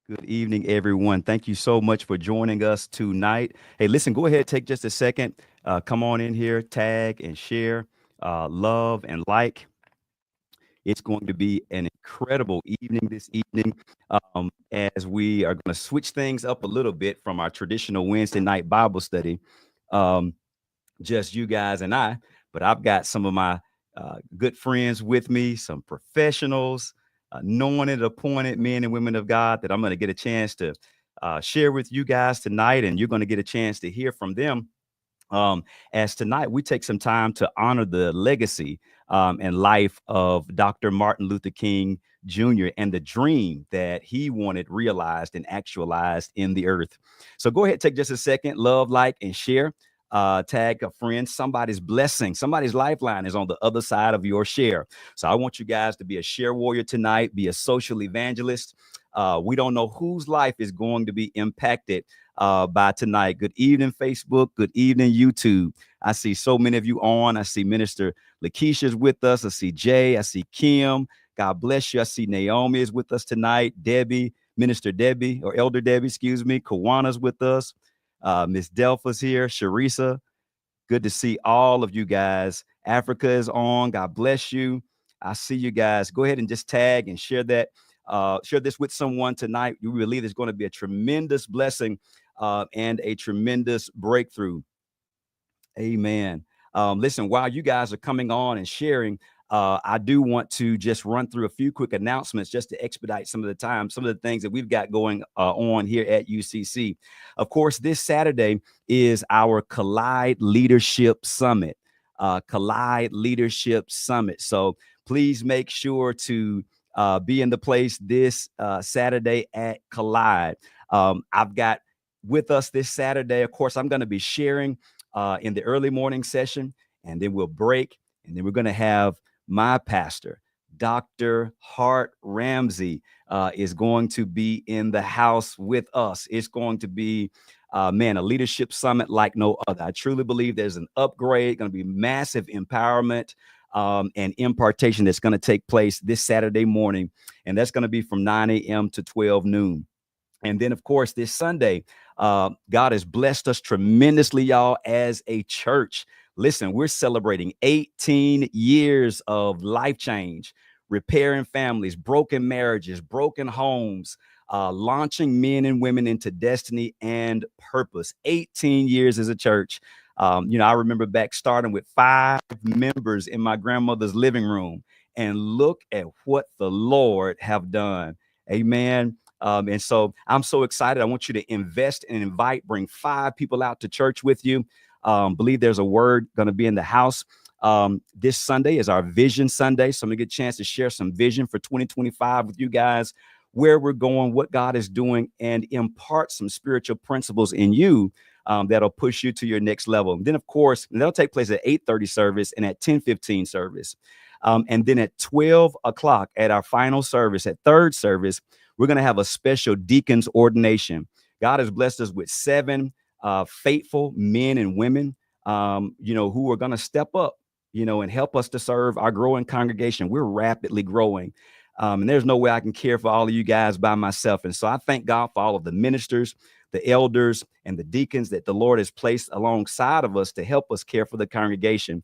Good evening, everyone. Thank you so much for joining us tonight. Hey, listen, go ahead, take just a second. Come on in here, tag and share, love and like. It's going to be an incredible evening this evening as we are going to switch things up a little bit from our traditional Wednesday night Bible study. Um, just you guys and I, but I've got some of my good friends with me, some professionals, anointed, appointed men and women of God that I'm going to get a chance to share with you guys tonight, and you're going to get a chance to hear from them. Um, as tonight we take some time to honor the legacy and life of Dr. Martin Luther King Jr. and the dream that he wanted realized and actualized in the earth. So go ahead, take just a second, love, like, and share. Tag a friend. Somebody's blessing, somebody's lifeline is on the other side of your share. So I want you guys to be a share warrior tonight, be a social evangelist. We don't know whose life is going to be impacted by tonight. Good evening, Facebook. Good evening, YouTube. I see so many of you on. I see Minister Lakeisha's with us. I see Jay. I see Kim. God bless you. I see Naomi is with us tonight. Debbie, Minister Debbie, or Elder Debbie, excuse me. Kawana's with us. Miss Delpha's here. Sharisa. Good to see all of you guys. Africa is on. God bless you. I see you guys. Go ahead and just tag and share that. Share this with someone tonight. We believe there's going to be a tremendous blessing and a tremendous breakthrough. Amen. Listen, while you guys are coming on and sharing, I do want to just run through a few quick announcements just to expedite some of the time, some of the things that we've got going on here at UCC. Of course, this Saturday is our Collide Leadership Summit. Collide Leadership Summit. So please make sure to be in the place this Saturday at Collide. I've got with us this Saturday, of course, I'm going to be sharing in the early morning session, and then we'll break, and then we're going to have my pastor, Dr. Hart Ramsey, is going to be in the house with us. It's going to be, man, a leadership summit like no other. I truly believe there's an upgrade, going to be massive empowerment and impartation that's going to take place this Saturday morning, and that's going to be from 9 a.m. to 12 noon. And then, of course, this Sunday, God has blessed us tremendously, y'all, as a church. Listen, we're celebrating 18 years of life change, repairing families, broken marriages, broken homes, launching men and women into destiny and purpose. 18 years as a church. I remember back starting with 5 members in my grandmother's living room, and look at what the Lord have done. Amen. And so I'm so excited. I want you to invest and invite, bring 5 people out to church with you. Believe there's a word going to be in the house. This Sunday is our Vision Sunday. So I'm going to get a chance to share some vision for 2025 with you guys, where we're going, what God is doing, and impart some spiritual principles in you that'll push you to your next level. And then, of course, that'll take place at 8:30 service and at 10:15 service. And then at 12 o'clock at our final service, at third service, we're going to have a special deacon's ordination. God has blessed us with 7 faithful men and women, who are going to step up, and help us to serve our growing congregation. We're rapidly growing. And there's no way I can care for all of you guys by myself. And so I thank God for all of the ministers, the elders, and the deacons that the Lord has placed alongside of us to help us care for the congregation.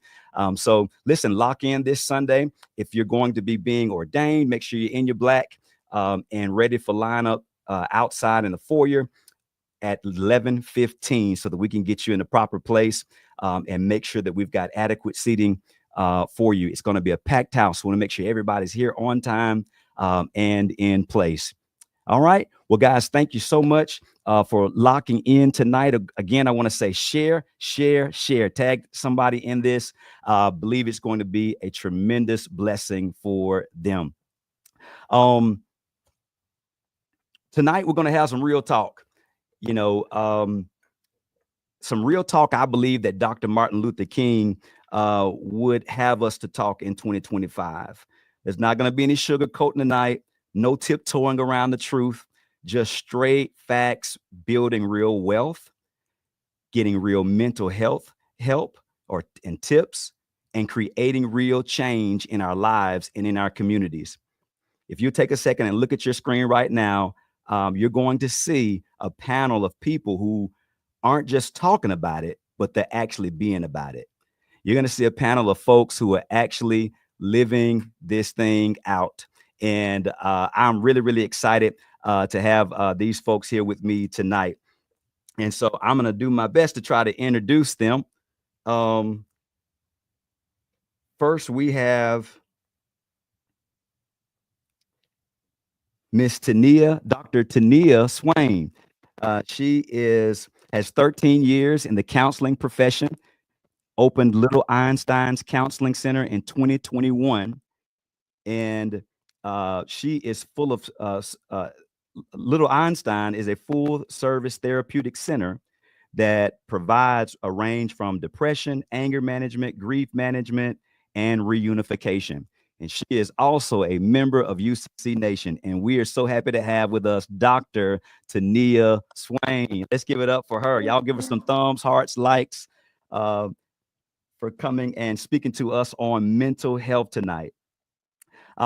So listen, lock in this Sunday. If you're going to be being ordained, make sure you're in your black and ready for lineup outside in the foyer at 11:15 so that we can get you in the proper place and make sure that we've got adequate seating for you. It's going to be a packed house. We want to make sure everybody's here on time and in place. All right. Well, guys, thank you so much for locking in tonight. Again, I want to say share, share, share. Tag somebody in this. Believe it's going to be a tremendous blessing for them. Tonight, we're going to have some real talk. Some real talk. I believe that Dr. Martin Luther King would have us to talk in 2025. There's not going to be any sugarcoating tonight. No tiptoeing around the truth, just straight facts, building real wealth, getting real mental health help and tips, and creating real change in our lives and in our communities. If you take a second and look at your screen right now, you're going to see a panel of people who aren't just talking about it, but they're actually being about it. You're going to see a panel of folks who are actually living this thing out. And I'm really, really excited to have these folks here with me tonight. And so I'm going to do my best to try to introduce them. First, we have Miss Tania, Dr. Tania Swain. She has 13 years in the counseling profession, opened Little Einstein's Counseling Center in 2021. And she is full of, Little Einstein is a full service therapeutic center that provides a range from depression, anger management, grief management, and reunification. And she is also a member of UCC Nation. And we are so happy to have with us Dr. Tania Swain. Let's give it up for her. Y'all give us some thumbs, hearts, likes for coming and speaking to us on mental health tonight.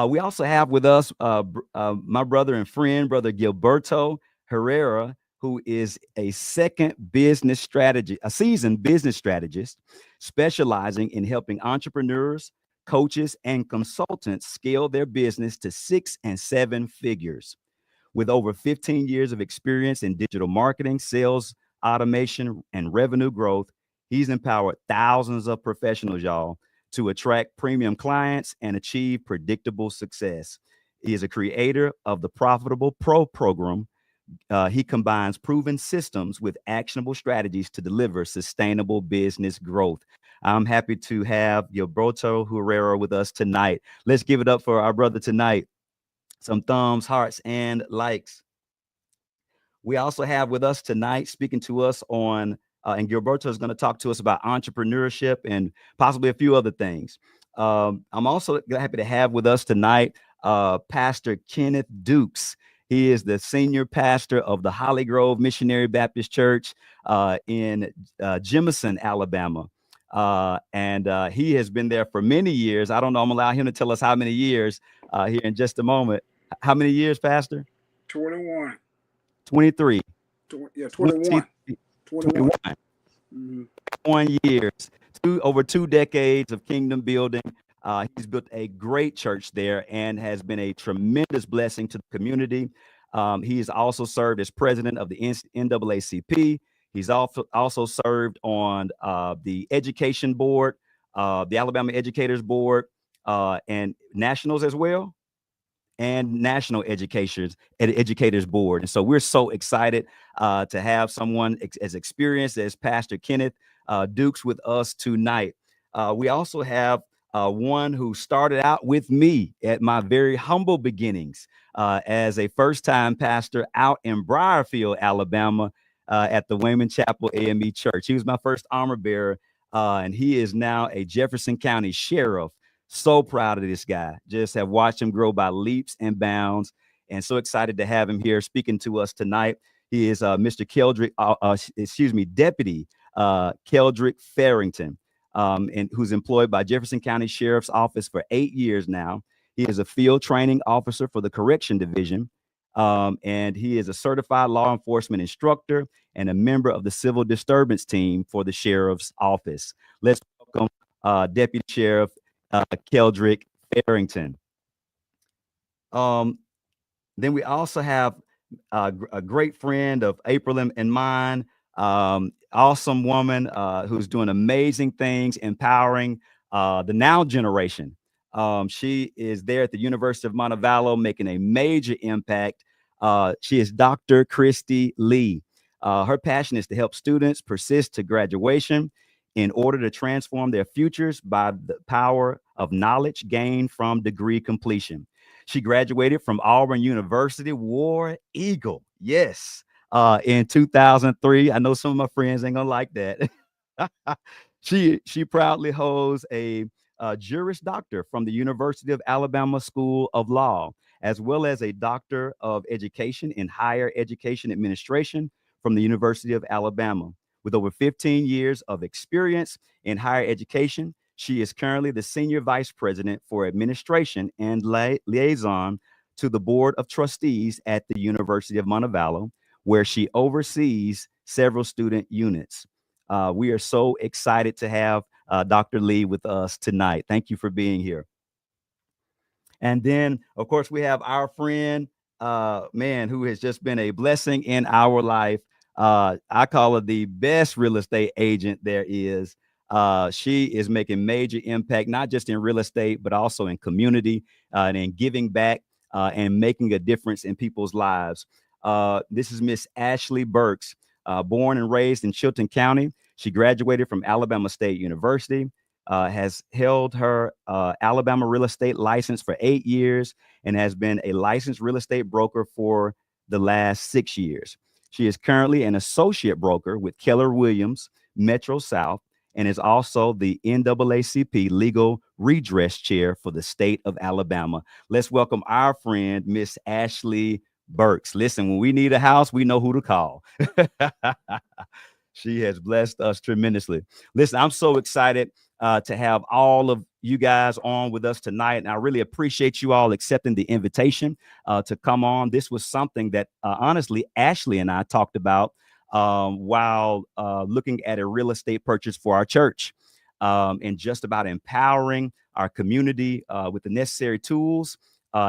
We also have with us my brother and friend, Brother Gilberto Herrera, who is a seasoned business strategist, specializing in helping entrepreneurs, coaches, and consultants scale their business to 6 and 7 figures. With over 15 years of experience in digital marketing, sales, automation, and revenue growth, he's empowered thousands of professionals, y'all, to attract premium clients and achieve predictable success. He is a creator of the Profitable Pro program. He combines proven systems with actionable strategies to deliver sustainable business growth. I'm happy to have Gilberto Herrera with us tonight. Let's give it up for our brother tonight. Some thumbs, hearts, and likes. We also have with us tonight, speaking to us on, and Gilberto is going to talk to us about entrepreneurship and possibly a few other things. I'm also happy to have with us tonight Pastor Kenneth Dukes. He is the senior pastor of the Holly Grove Missionary Baptist Church in Jemison, Alabama. And he has been there for many years. I don't know. I'm going to allow him to tell us how many years here in just a moment. How many years, Pastor? 21. 23. Yeah, 21. 21. Mm-hmm. 1 years, over 2 decades of kingdom building. He's built a great church there and has been a tremendous blessing to the community. He has also served as president of the NAACP. He's also served on the education board, the Alabama Educators Board, and nationals as well, and National Educators Board. And so we're so excited to have someone as experienced as Pastor Kenneth Dukes with us tonight. We also have one who started out with me at my very humble beginnings as a first-time pastor out in Briarfield, Alabama, at the Wayman Chapel AME Church. He was my first armor bearer, and he is now a Jefferson County sheriff. So proud of this guy. Just have watched him grow by leaps and bounds, and so excited to have him here speaking to us tonight. He is Mr. Deputy Keldrick Farrington, and who's employed by Jefferson County Sheriff's Office for 8 years now. He is a field training officer for the Correction Division, and he is a certified law enforcement instructor and a member of the Civil Disturbance Team for the Sheriff's Office. Let's welcome Deputy Sheriff Keldrick Farrington. Then we also have a great friend of April and mine, awesome woman who's doing amazing things, empowering the now generation. She is there at the University of Montevallo making a major impact. She is Dr. Christy Lee. Her passion is to help students persist to graduation in order to transform their futures by the power of knowledge gained from degree completion. She graduated from Auburn University, War Eagle, yes, in 2003. I know some of my friends ain't gonna like that. She proudly holds a Juris Doctor from the University of Alabama School of Law, as well as a Doctor of Education in Higher Education Administration from the University of Alabama. With over 15 years of experience in higher education, she is currently the Senior Vice President for Administration and Liaison to the Board of Trustees at the University of Montevallo, where she oversees several student units. We are so excited to have Dr. Lee with us tonight. Thank you for being here. And then, of course, we have our friend, man, who has just been a blessing in our life. I call her the best real estate agent there is. She is making major impact, not just in real estate, but also in community and in giving back and making a difference in people's lives. This is Miss Ashley Burks, born and raised in Chilton County. She graduated from Alabama State University. Has held her Alabama real estate license for 8 years and has been a licensed real estate broker for the last 6 years. She is currently an associate broker with Keller Williams, Metro South, and is also the NAACP Legal Redress Chair for the state of Alabama. Let's welcome our friend, Miss Ashley Burks. Listen, when we need a house, we know who to call. She has blessed us tremendously. Listen, I'm so excited to have all of you guys on with us tonight. And I really appreciate you all accepting the invitation to come on. This was something that honestly, Ashley and I talked about while looking at a real estate purchase for our church and just about empowering our community with the necessary tools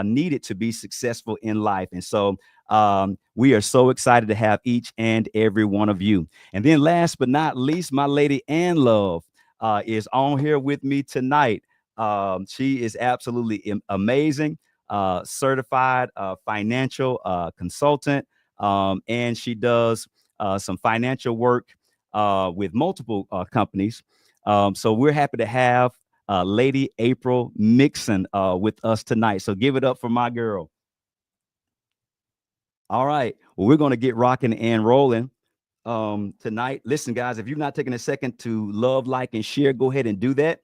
needed to be successful in life. And so we are so excited to have each and every one of you. And then last but not least, my lady Ann Love is on here with me tonight. She is absolutely amazing, certified financial consultant, and she does some financial work with multiple companies. So we're happy to have Lady April Mixon with us tonight. So give it up for my girl. All right. Well, we're going to get rocking and rolling tonight. Listen, guys, if you've not taken a second to love, like, and share, go ahead and do that.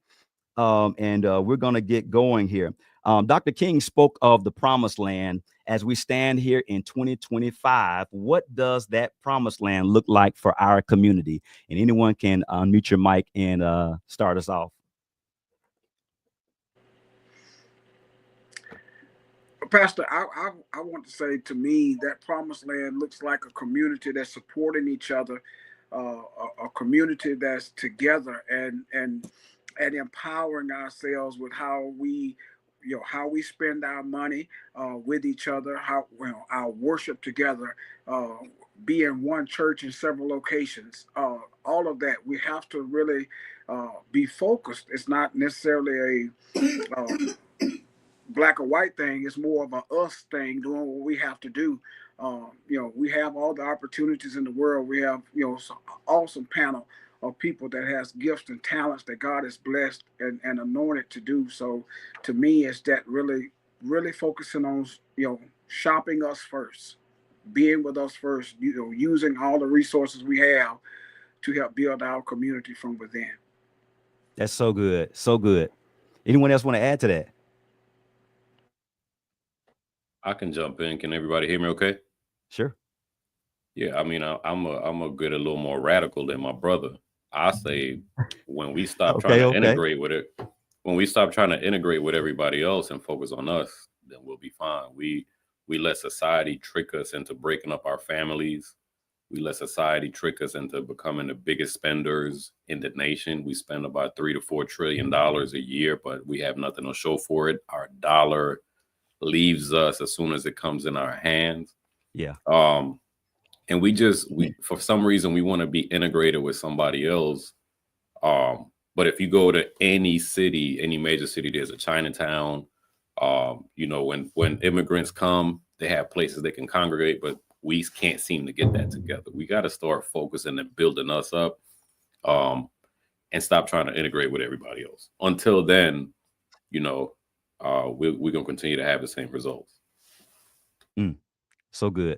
And we're going to get going here. Dr. King spoke of the promised land as we stand here in 2025. What does that promised land look like for our community? And anyone can unmute your mic and start us off. Pastor, I want to say, to me, that promised land looks like a community that's supporting each other, a community that's together and empowering ourselves with how we spend our money with each other, how our worship together, be in one church in several locations. All of that, we have to really be focused. It's not necessarily a black or white thing. It's more of a us thing, doing what we have to do. We have all the opportunities in the world. We have, some awesome panel of people that has gifts and talents that God has blessed and anointed to do. So to me, it's that really, really focusing on, shopping us first, being with us first, using all the resources we have to help build our community from within. That's so good. So good. Anyone else want to add to that? I can jump in. Can everybody hear me okay? Sure. Yeah, I mean, I'm a good, a little more radical than my brother. I say when we stop trying to integrate with it, when we stop trying to integrate with everybody else and focus on us, then we'll be fine. We let society trick us into breaking up our families. We let society trick us into becoming the biggest spenders in the nation. We spend about $3 to $4 trillion a year, but we have nothing to show for it. Our dollar leaves us as soon as it comes in our hands. Yeah. And we for some reason we want to be integrated with somebody else. But if you go to any city, any major city, there's a Chinatown. When immigrants come, they have places they can congregate, but we can't seem to get that together. We got to start focusing and building us up, and stop trying to integrate with everybody else. Until then, we're going to continue to have the same results. So good.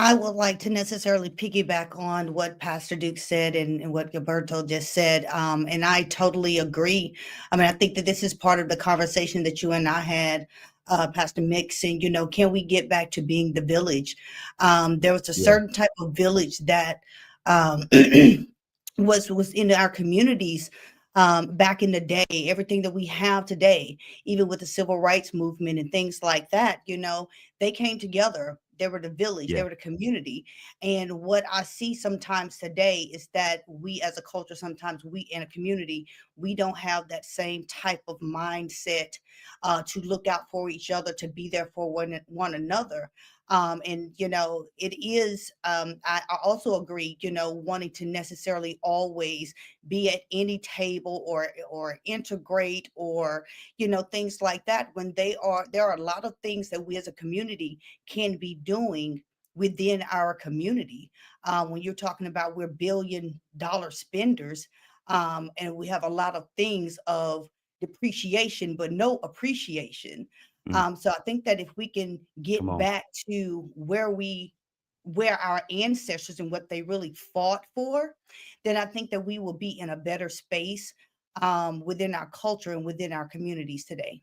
I would like to necessarily piggyback on what Pastor Duke said and what Gilberto just said. And I totally agree. I mean, I think that this is part of the conversation that you and I had, Pastor Mixon, can we get back to being the village? There was a certain type of village that was in our communities back in the day, everything that we have today, even with the civil rights movement and things like that, they came together. They were the village, they were the community. And what I see sometimes today is that we as a culture, sometimes we in a community, we don't have that same type of mindset to look out for each other, to be there for one another. And it is, I also agree, wanting to necessarily always be at any table or integrate or, things like that, when there are a lot of things that we as a community can be doing within our community. When you're talking about we're billion-dollar spenders, and we have a lot of things of depreciation, but no appreciation. So I think that if we can get back to where our ancestors and what they really fought for, then I think that we will be in a better space within our culture and within our communities today.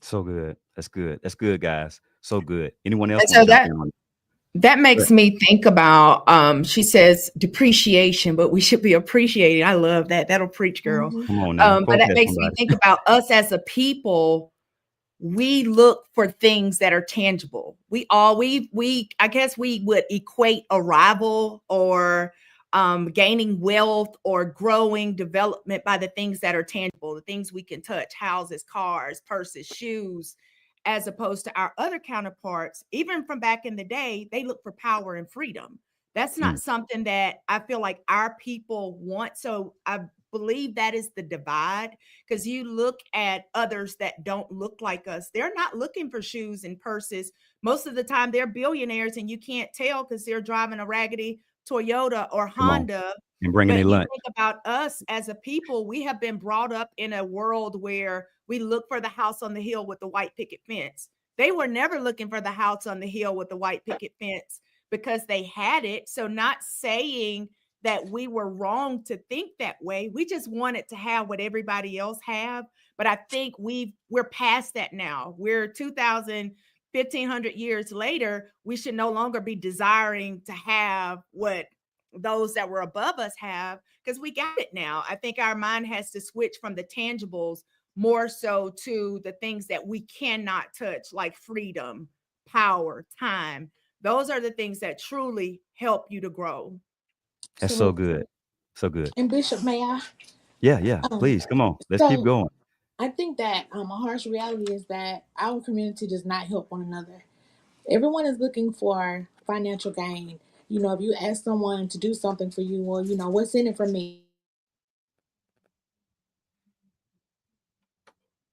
So good. That's good. That's good, guys. So good. Anyone else? And so that makes me think about, she says depreciation, but we should be appreciating. I love that. That'll preach, girl. Come on now. But that makes me think about us as a people. We look for things that are tangible. I guess we would equate arrival or gaining wealth or growing development by the things that are tangible, the things we can touch, houses, cars, purses, shoes, as opposed to our other counterparts, even from back in the day, they look for power and freedom. That's not something that I feel like our people want. So I believe that is the divide, because you look at others that don't look like us. They're not looking for shoes and purses. Most of the time they're billionaires and you can't tell because they're driving a raggedy Toyota or Honda. And bringing their lunch. Think about us as a people. We have been brought up in a world where we look for the house on the hill with the white picket fence. They were never looking for the house on the hill with the white picket fence because they had it. So not saying that we were wrong to think that way. We just wanted to have what everybody else have. But I think we're past that now. We're 1,500 years later. We should no longer be desiring to have what those that were above us have, because we got it now. I think our mind has to switch from the tangibles more so to the things that we cannot touch, like freedom, power, time. Those are the things that truly help you to grow. That's so good. So good. And Bishop, may I? Yeah. Please, come on. Let's keep going. I think that a harsh reality is that our community does not help one another. Everyone is looking for financial gain. If you ask someone to do something for you, well, what's in it for me?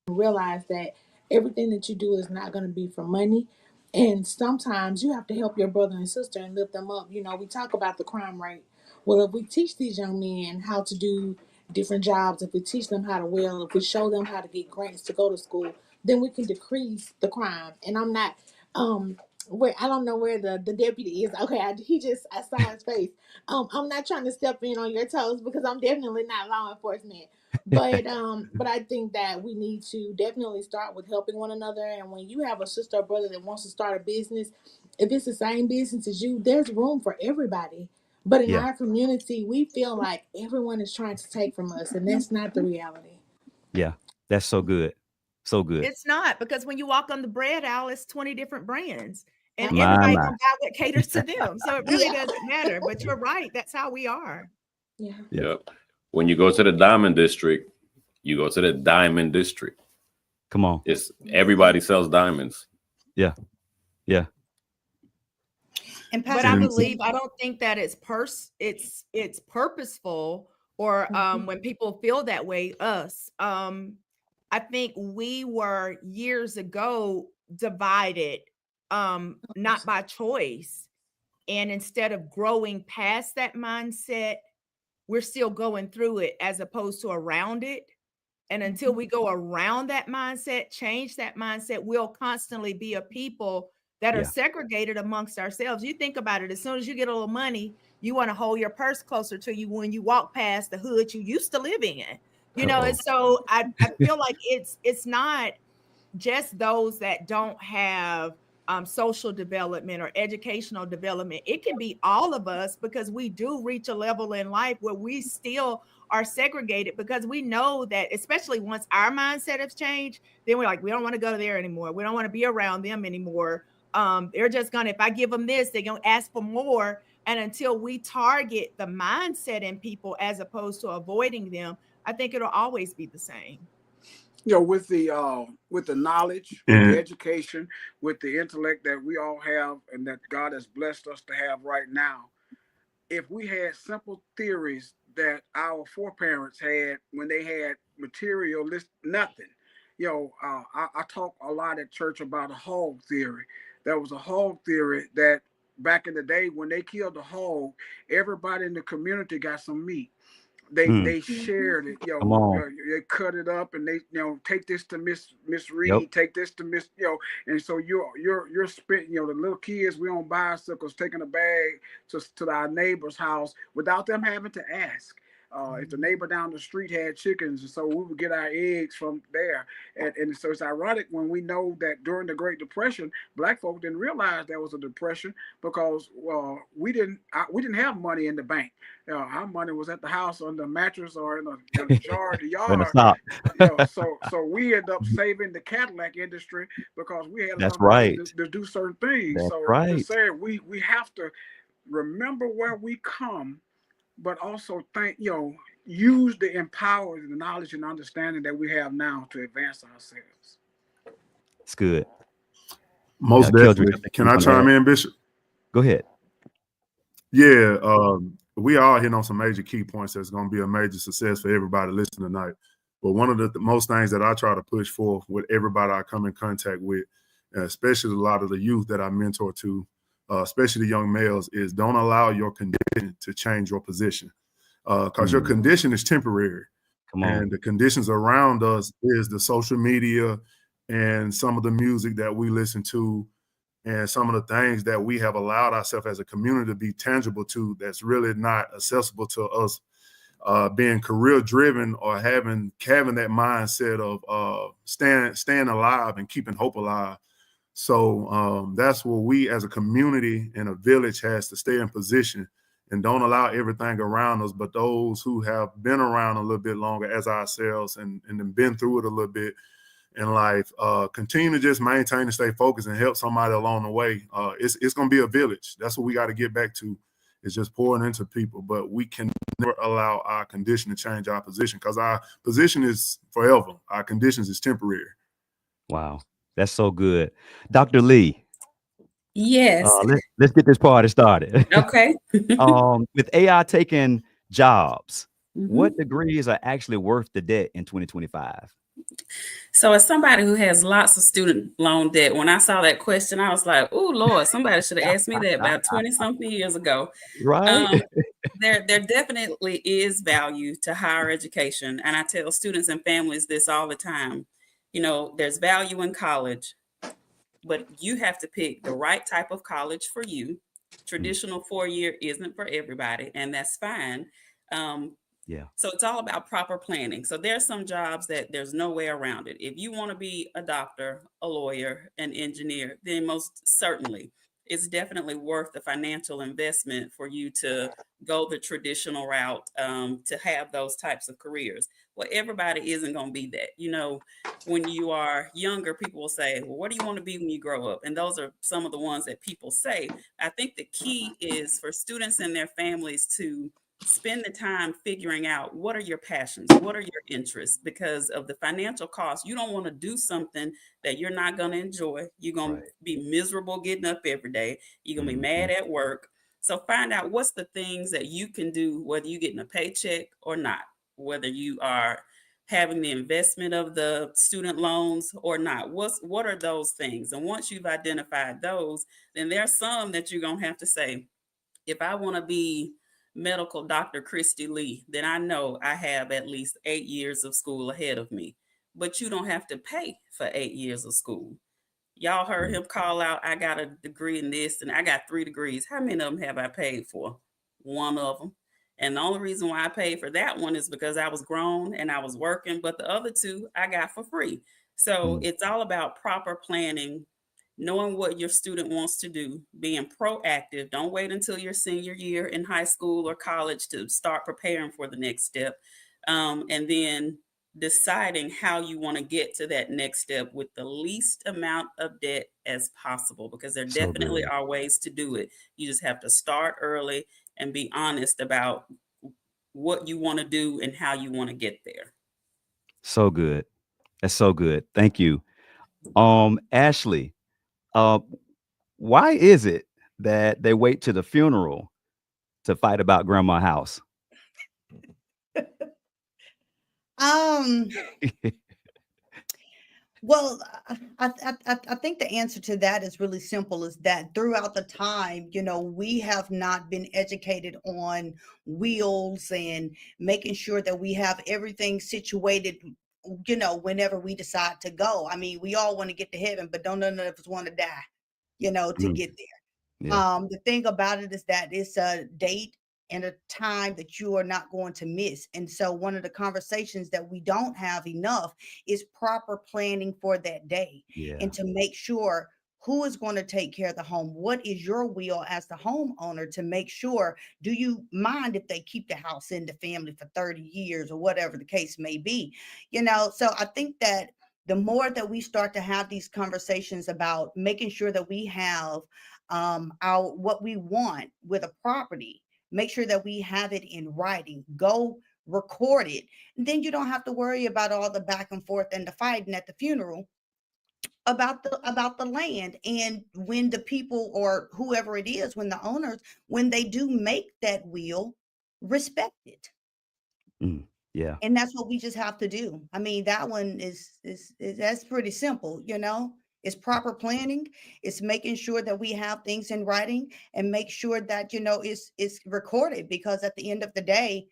Realize that everything that you do is not going to be for money. And sometimes you have to help your brother and sister and lift them up. We talk about the crime rate. Well, if we teach these young men how to do different jobs, if we teach them how to weld, if we show them how to get grants to go to school, then we can decrease the crime. And I'm not, I don't know where the deputy is. Okay, I saw his face. I'm not trying to step in on your toes because I'm definitely not law enforcement. But I think that we need to definitely start with helping one another. And when you have a sister or brother that wants to start a business, if it's the same business as you, there's room for everybody. But in our community, we feel like everyone is trying to take from us, and that's not the reality. Yeah, that's so good. So good. It's not, because when you walk on the bread aisle, it's 20 different brands. And everybody gonna buy what caters to them. So it really doesn't matter. But you're right. That's how we are. Yeah. Yep. When you go to the diamond district, you go to the diamond district. Come on. It's everybody sells diamonds. Yeah. And but I don't think that it's purposeful or when people feel that way, us. I think we were years ago divided, not by choice. And instead of growing past that mindset, we're still going through it as opposed to around it. And until we go around that mindset, change that mindset, we'll constantly be a people that are segregated amongst ourselves. You think about it, as soon as you get a little money, you want to hold your purse closer to you when you walk past the hood you used to live in. And so I feel like it's not just those that don't have social development or educational development. It can be all of us, because we do reach a level in life where we still are segregated, because we know that, especially once our mindset has changed, then we're like, we don't want to go there anymore. We don't want to be around them anymore. They're just gonna, if I give them this, they're gonna ask for more. And until we target the mindset in people as opposed to avoiding them, I think it'll always be the same. With the knowledge, with the education, with the intellect that we all have and that God has blessed us to have right now, if we had simple theories that our foreparents had when they had materialist nothing. I talk a lot at church about a hog theory. There was a hog theory that back in the day when they killed the hog, everybody in the community got some meat. They shared it, they cut it up and they, take this to Miss Reed, take this to Miss, and so you're spitting, the little kids, we on bicycles taking a bag to our neighbor's house without them having to ask. If the neighbor down the street had chickens, and so we would get our eggs from there. And so it's ironic when we know that during the Great Depression, Black folk didn't realize there was a depression because we didn't have money in the bank. Our money was at the house on the mattress or in a jar in the yard. So we end up saving the Cadillac industry because we had enough money to do certain things. I'm just saying we have to remember where we come, but also use the empower, the knowledge and understanding that we have now to advance ourselves. It's good. Most definitely. Can I chime in, Bishop? Go ahead. Yeah, we all hit on some major key points that's going to be a major success for everybody listening tonight. But one of the most things that I try to push for with everybody I come in contact with, especially a lot of the youth that I mentor to, especially the young males, is don't allow your condition to change your position, because your condition is temporary. And the conditions around us is the social media and some of the music that we listen to and some of the things that we have allowed ourselves as a community to be tangible to that's really not accessible to us being career driven or having that mindset of staying alive and keeping hope alive. So that's where we as a community and a village has to stay in position and don't allow everything around us, but those who have been around a little bit longer as ourselves and been through it a little bit in life, continue to just maintain and stay focused and help somebody along the way. It's going to be a village. That's what we got to get back to. It's just pouring into people, but we can never allow our condition to change our position because our position is forever. Our conditions is temporary. Wow. That's so good. Dr. Lee. Yes. Let's get this party started. Okay. With AI taking jobs, what degrees are actually worth the debt in 2025? So as somebody who has lots of student loan debt, when I saw that question, I was like, oh, Lord, somebody should have asked me that about 20-something years ago. Right. There definitely is value to higher education. And I tell students and families this all the time. There's value in college, but you have to pick the right type of college for you. Traditional 4-year isn't for everybody, and that's fine. So it's all about proper planning. So there's some jobs that there's no way around it. If you want to be a doctor, a lawyer, an engineer, then most certainly it's definitely worth the financial investment for you to go the traditional route to have those types of careers. Well, everybody isn't going to be that. When you are younger, people will say, well, what do you want to be when you grow up? And those are some of the ones that people say. I think the key is for students and their families to spend the time figuring out what are your passions, what are your interests, because of the financial cost. You don't want to do something that you're not going to enjoy. You're going to be miserable getting up every day. You're going to be mad at work. So find out what's the things that you can do, whether you're getting a paycheck or not, whether you are having the investment of the student loans or not. What are those things? And once you've identified those, then there's some that you're going to have to say, if I want to be medical Dr. Christy Lee, then I know I have at least 8 years of school ahead of me. But you don't have to pay for 8 years of school. Y'all heard him call out, I got a degree in this and I got 3 degrees. How many of them have I paid for? One of them. And the only reason why I paid for that one is because I was grown and I was working, but the other 2 I got for free. So it's all about proper planning knowing what your student wants to do, being proactive. Don't wait until your senior year in high school or college to start preparing for the next step. And then deciding how you want to get to that next step with the least amount of debt as possible, because there definitely are ways to do it. You just have to start early and be honest about what you want to do and how you want to get there. So good. That's so good. Thank you. Ashley, why is it that they wait to the funeral to fight about grandma's house? Well, I think the answer to that is really simple, is that throughout the time, we have not been educated on wills and making sure that we have everything situated, whenever we decide to go. I mean, we all want to get to heaven, but don't none of us want to die, to get there. Yeah. The thing about it is that it's a date and a time that you are not going to miss. And so one of the conversations that we don't have enough is proper planning for that day, Yeah. and to make sure who is going to take care of the home. What is your will as the homeowner to make sure, do you mind if they keep the house in the family for 30 years or whatever the case may be? So I think that the more that we start to have these conversations about making sure that we have our what we want with a property, make sure that we have it in writing, go record it. And then you don't have to worry about all the back and forth and the fighting at the funeral about the land. And when the people, or whoever it is, when the owners, when they do make that will, respect it. Yeah. And that's what we just have to do. I mean, that one is that's pretty simple, It's proper planning. It's making sure that we have things in writing, and make sure that, it's recorded, because at the end of the day,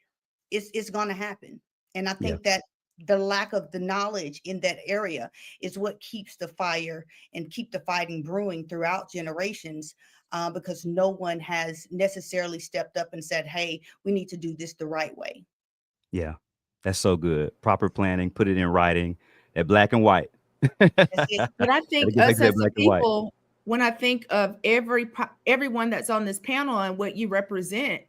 it's going to happen. And I think that the lack of the knowledge in that area is what keeps the fire and keep the fighting brewing throughout generations, because no one has necessarily stepped up and said, hey, we need to do this the right way. Yeah. That's so good. Proper planning, put it in writing, at black and white. But I think us as a people, when I think of everyone that's on this panel and what you represent,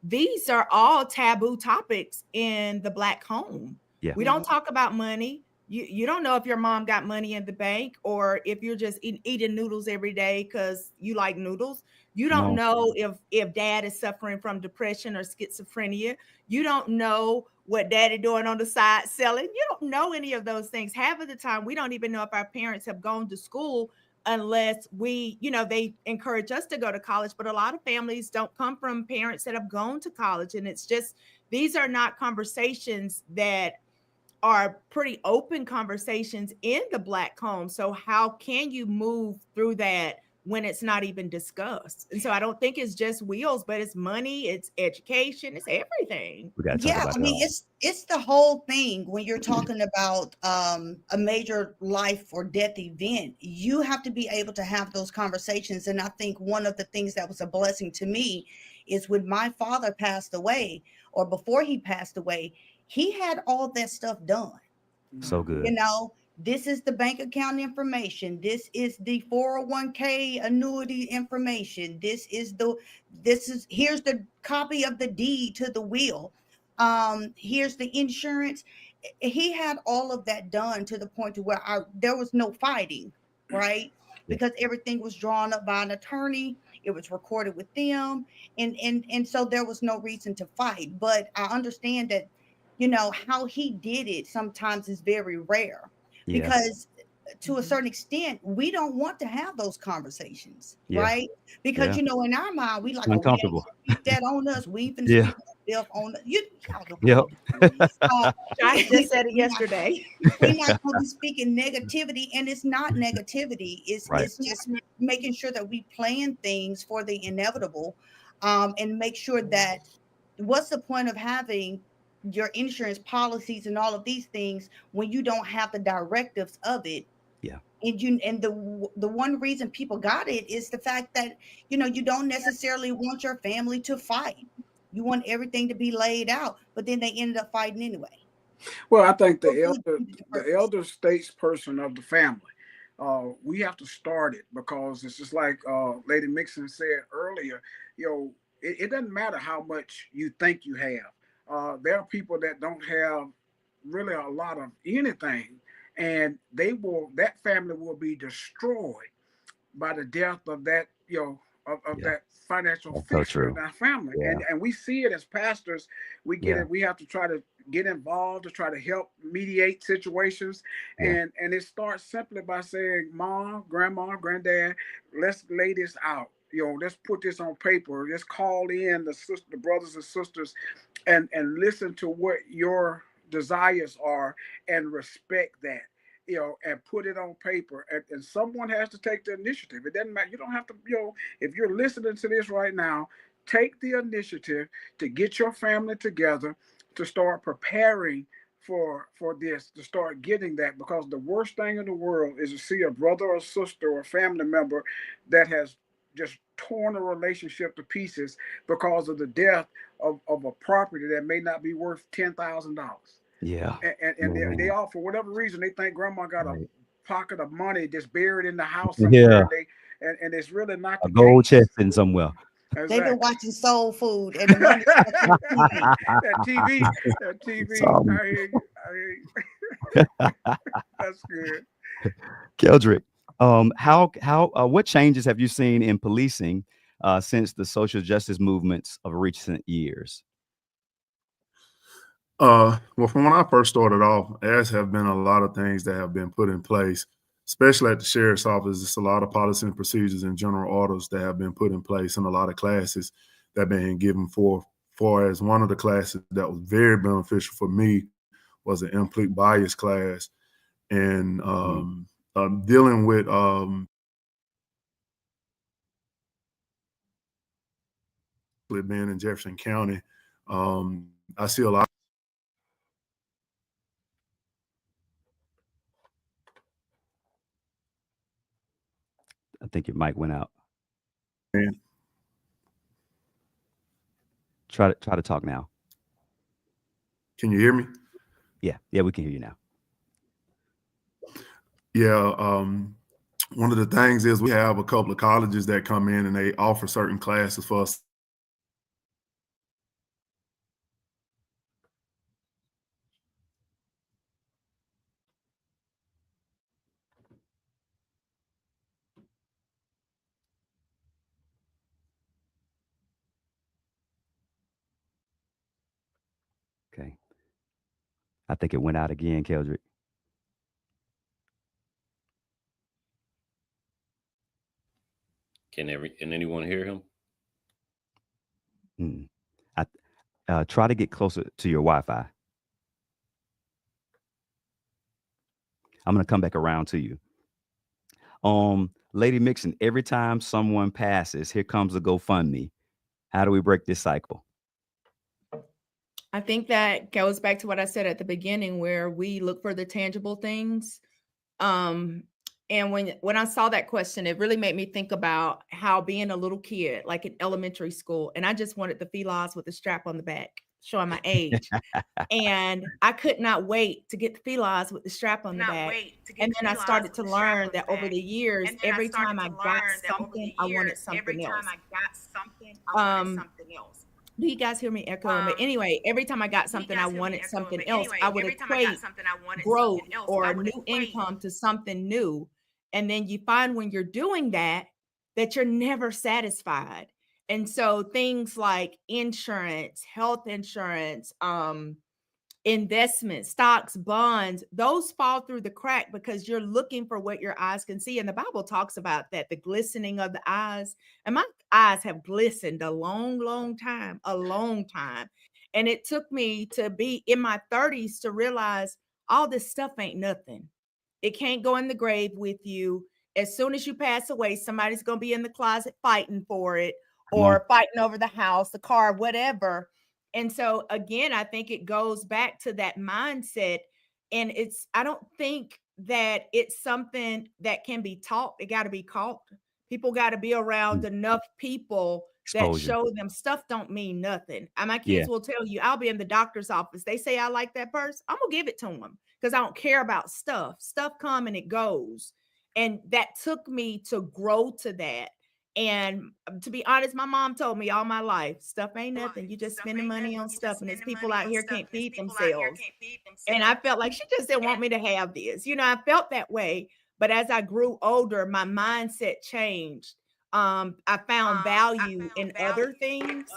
these are all taboo topics in the Black home. Yeah. We don't talk about money. You don't know if your mom got money in the bank, or if you're just eating noodles every day because you like noodles. You don't know if dad is suffering from depression or schizophrenia. You don't know what daddy doing on the side selling. You don't know any of those things. Half of the time, we don't even know if our parents have gone to school, unless they encourage us to go to college. But a lot of families don't come from parents that have gone to college. And it's just, these are not conversations that are pretty open conversations in the Black home. So how can you move through that when it's not even discussed? And so I don't think it's just wills, but it's money, it's education, it's everything. Yeah, I mean, it's the whole thing. When you're talking about a major life or death event, you have to be able to have those conversations. And I think one of the things that was a blessing to me is when my father passed away, or before he passed away, he had all that stuff done. So good. This is the bank account information. This is the 401k annuity information. Here's the copy of the deed to the will. Here's the insurance. He had all of that done, to the point to where there was no fighting, right? Because everything was drawn up by an attorney. It was recorded with them. And so there was no reason to fight. But I understand that, how he did it sometimes is very rare, because to a certain extent, we don't want to have those conversations, right? Because, in our mind, we like, uncomfortable. We ain't that on us. We even speak death on you. I just said it yesterday. We're not going to be speaking negativity, and it's not negativity. It's just making sure that we plan things for the inevitable, and make sure that, what's the point of having your insurance policies and all of these things when you don't have the directives of it? And the one reason people got it is the fact that, you don't necessarily want your family to fight. You want everything to be laid out, but then they ended up fighting anyway. Well, I think the elder statesperson of the family, We have to start it, because it's just like Lady Mixon said earlier. It doesn't matter how much you think you have. There are people that don't have really a lot of anything, and that family will be destroyed by the death of that, of Yeah, that financial that's so fixture in true. our family. Yeah, And we see it as pastors. We get yeah, it. We have to try to get involved to try to help mediate situations. yeah, And it starts simply by saying, Mom, Grandma, Granddad, let's lay this out. Let's put this on paper. Let's call in the brothers and sisters, and listen to what your desires are, and respect that, and put it on paper. And someone has to take the initiative. It doesn't matter. You don't have to, if you're listening to this right now, take the initiative to get your family together, to start preparing for this, to start getting that. Because the worst thing in the world is to see a brother or sister or a family member that has just torn a relationship to pieces because of the death of a property that may not be worth $10,000. yeah. And they Man, all, for whatever reason, they think grandma got a right. pocket of money just buried in the house somewhere, Yeah, and it's really not a the gold case. chest in somewhere. They've been Exactly. watching Soul Food and the money's stuck in the TV. That TV, that TV. So, I hear you. I hear you. That's good. Keldrick, what changes have you seen in policing since the social justice movements of recent years? Well, from when I first started off, as have been a lot of things that have been put in place, especially at the sheriff's office. It's a lot of policy and procedures and general orders that have been put in place, and a lot of classes that have been given for as one of the classes that was very beneficial for me was an implicit bias class, and dealing with being in Jefferson County. I see a lot. I think your mic went out. Man, Try to talk now. can you hear me? Yeah, we can hear you now. Yeah. One of the things is we have a couple of colleges that come in and they offer certain classes for us. Okay, I think it went out again, Keldrick. Can anyone hear him? Mm. Try to get closer to your Wi-Fi. I'm gonna come back around to you. Lady Mixon, every time someone passes, here comes the GoFundMe. How do we break this cycle? I think that goes back to what I said at the beginning, where we look for the tangible things. And when I saw that question, it really made me think about how being a little kid, like in elementary school, and I just wanted the felines with the strap on the back, showing my age. And I could not wait to get the felines with the strap on the back. And then I started to learn that over the years, every time I got something, I wanted something else. Do you guys hear me echoing? But anyway, every time I got something, I wanted something else. I would equate growth or a new income to something new. And then you find when you're doing that you're never satisfied. And so things like insurance, health insurance, investments, stocks, bonds, those fall through the crack because you're looking for what your eyes can see. And the Bible talks about that, the glistening of the eyes. And my eyes have glistened a long time. And it took me to be in my 30s to realize all this stuff ain't nothing. It can't go in the grave with you. As soon as you pass away, somebody's going to be in the closet fighting for it, or fighting over the house, the car, whatever. And so again, I think it goes back to that mindset. And I don't think that it's something that can be taught. It got to be caught. People got to be around enough people that show them stuff don't mean nothing. And my kids will tell you, I'll be in the doctor's office. They say I like that purse, I'm gonna give it to them because I don't care about stuff. Stuff come and it goes. And that took me to grow to that. And to be honest, my mom told me all my life, stuff ain't nothing. You just spending money on stuff, and there's people out here can't feed themselves. And I felt like she just didn't want me to have this. You know, I felt that way. But as I grew older, my mindset changed. I found value in other things.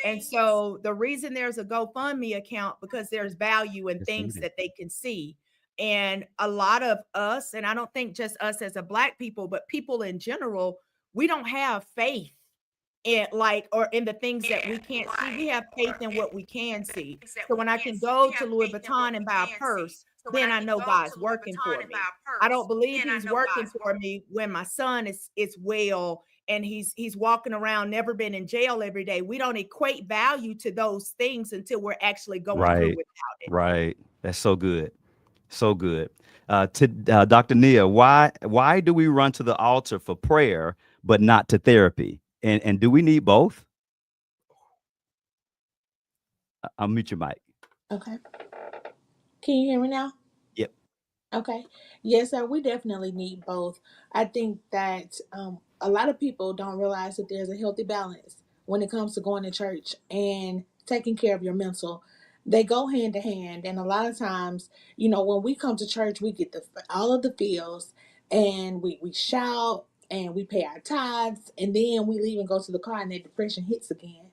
And so the reason there's a GoFundMe account, because there's value in things that they can see. And a lot of us, and I don't think just us as a Black people, but people in general, we don't have faith in or in the things that we can't see. We have faith in what we can see. So when I can go to Louis Vuitton and buy a purse, then I know God's working for me. I don't believe he's working for me when my son is well and he's walking around, never been in jail every day. We don't equate value to those things until we're actually going through without it. Right. That's so good. So good. Dr. Nia, why do we run to the altar for prayer but not to therapy? And do we need both? I'll mute your mic. Okay. Can you hear me now? Yep. Okay. Yes, sir. We definitely need both. I think that a lot of people don't realize that there's a healthy balance when it comes to going to church and taking care of your mental. They go hand to hand. And a lot of times, when we come to church, we get all of the feels, and we shout and we pay our tithes, and then we leave and go to the car and that depression hits again.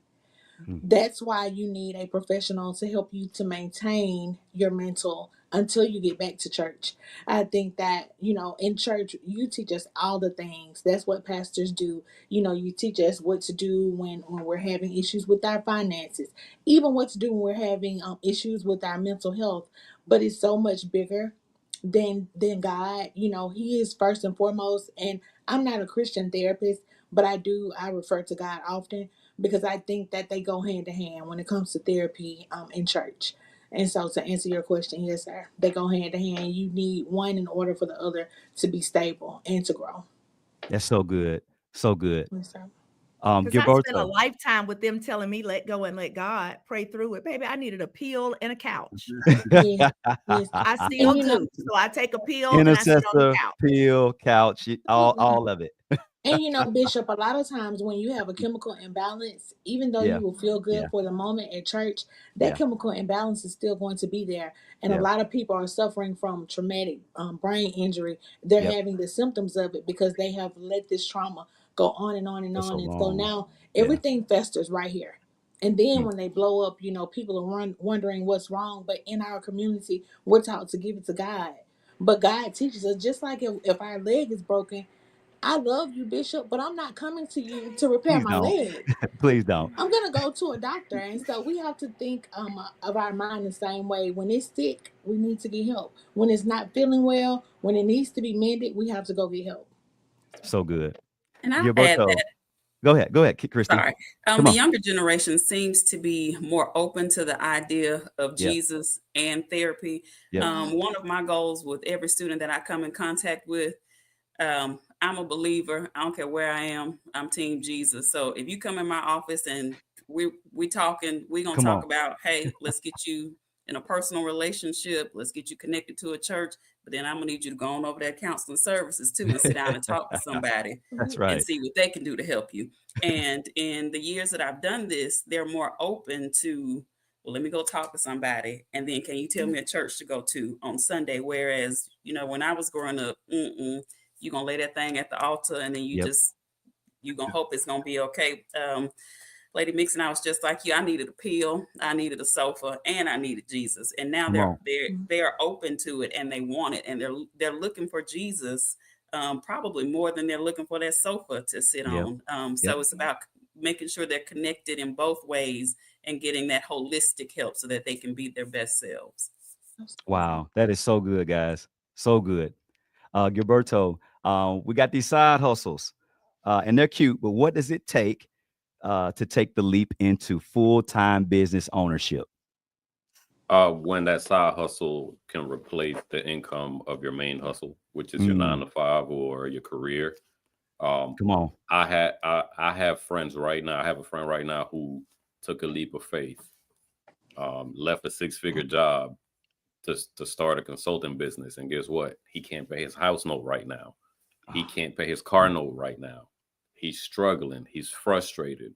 That's why you need a professional to help you to maintain your mental until you get back to church. I think that, in church, you teach us all the things. That's what pastors do. You teach us what to do when we're having issues with our finances, even what to do when we're having issues with our mental health. But it's so much bigger than God. He is first and foremost. And I'm not a Christian therapist, but I refer to God often, because I think that they go hand to hand when it comes to therapy in church. And so, to answer your question, yes, sir, they go hand to hand. You need one in order for the other to be stable and to grow. That's so good. So good. Yes, sir. Because I spent a lifetime with them telling me, let go and let God, pray through it. Baby, I needed a pill and a couch. Yeah. Yes. I still do. So I take a pill and I sit on the couch. Pill, couch, all of it. And Bishop, a lot of times when you have a chemical imbalance, even though you will feel good for the moment at church, that chemical imbalance is still going to be there. And a lot of people are suffering from traumatic brain injury. They're having the symptoms of it because they have let this trauma go on and on and on. And so now everything festers right here. And then when they blow up, people are wondering what's wrong. But in our community, we're taught to give it to God. But God teaches us, just like if our leg is broken, I love you, Bishop, but I'm not coming to you to repair my leg. Please don't. I'm going to go to a doctor. And so we have to think of our mind the same way. When it's sick, we need to get help. When it's not feeling well, when it needs to be mended, we have to go get help. So good. And I'll add that. Go ahead, Christy. Sorry. The younger generation seems to be more open to the idea of Jesus and therapy. One of my goals with every student that I come in contact with, I'm a believer. I don't care where I am. I'm Team Jesus. So if you come in my office and we talking, we're going to talk about, hey, let's get you in a personal relationship. Let's get you connected to a church. But then I'm going to need you to go on over to counseling services too and sit down and talk to somebody. That's right. And see what they can do to help you. And in the years that I've done this, they're more open to, well, let me go talk to somebody. And then can you tell me a church to go to on Sunday? Whereas, when I was growing up, you're going to lay that thing at the altar and then you're going to hope it's going to be okay. Lady Mixon, I was just like you. I needed a pill, I needed a sofa, and I needed Jesus. And now they're open to it and they want it. And they're looking for Jesus probably more than they're looking for that sofa to sit on. So it's about making sure they're connected in both ways and getting that holistic help so that they can be their best selves. Wow. That is so good, guys. So good. Gilberto, we got these side hustles and they're cute, but what does it take to take the leap into full-time business ownership? When that side hustle can replace the income of your main hustle, which is your 9 to 5 or your career. Come on. I have friends right now. I have a friend right now who took a leap of faith, left a 6-figure job to start a consulting business. And guess what? He can't pay his house note right now. He can't pay his car note right now. He's struggling. He's frustrated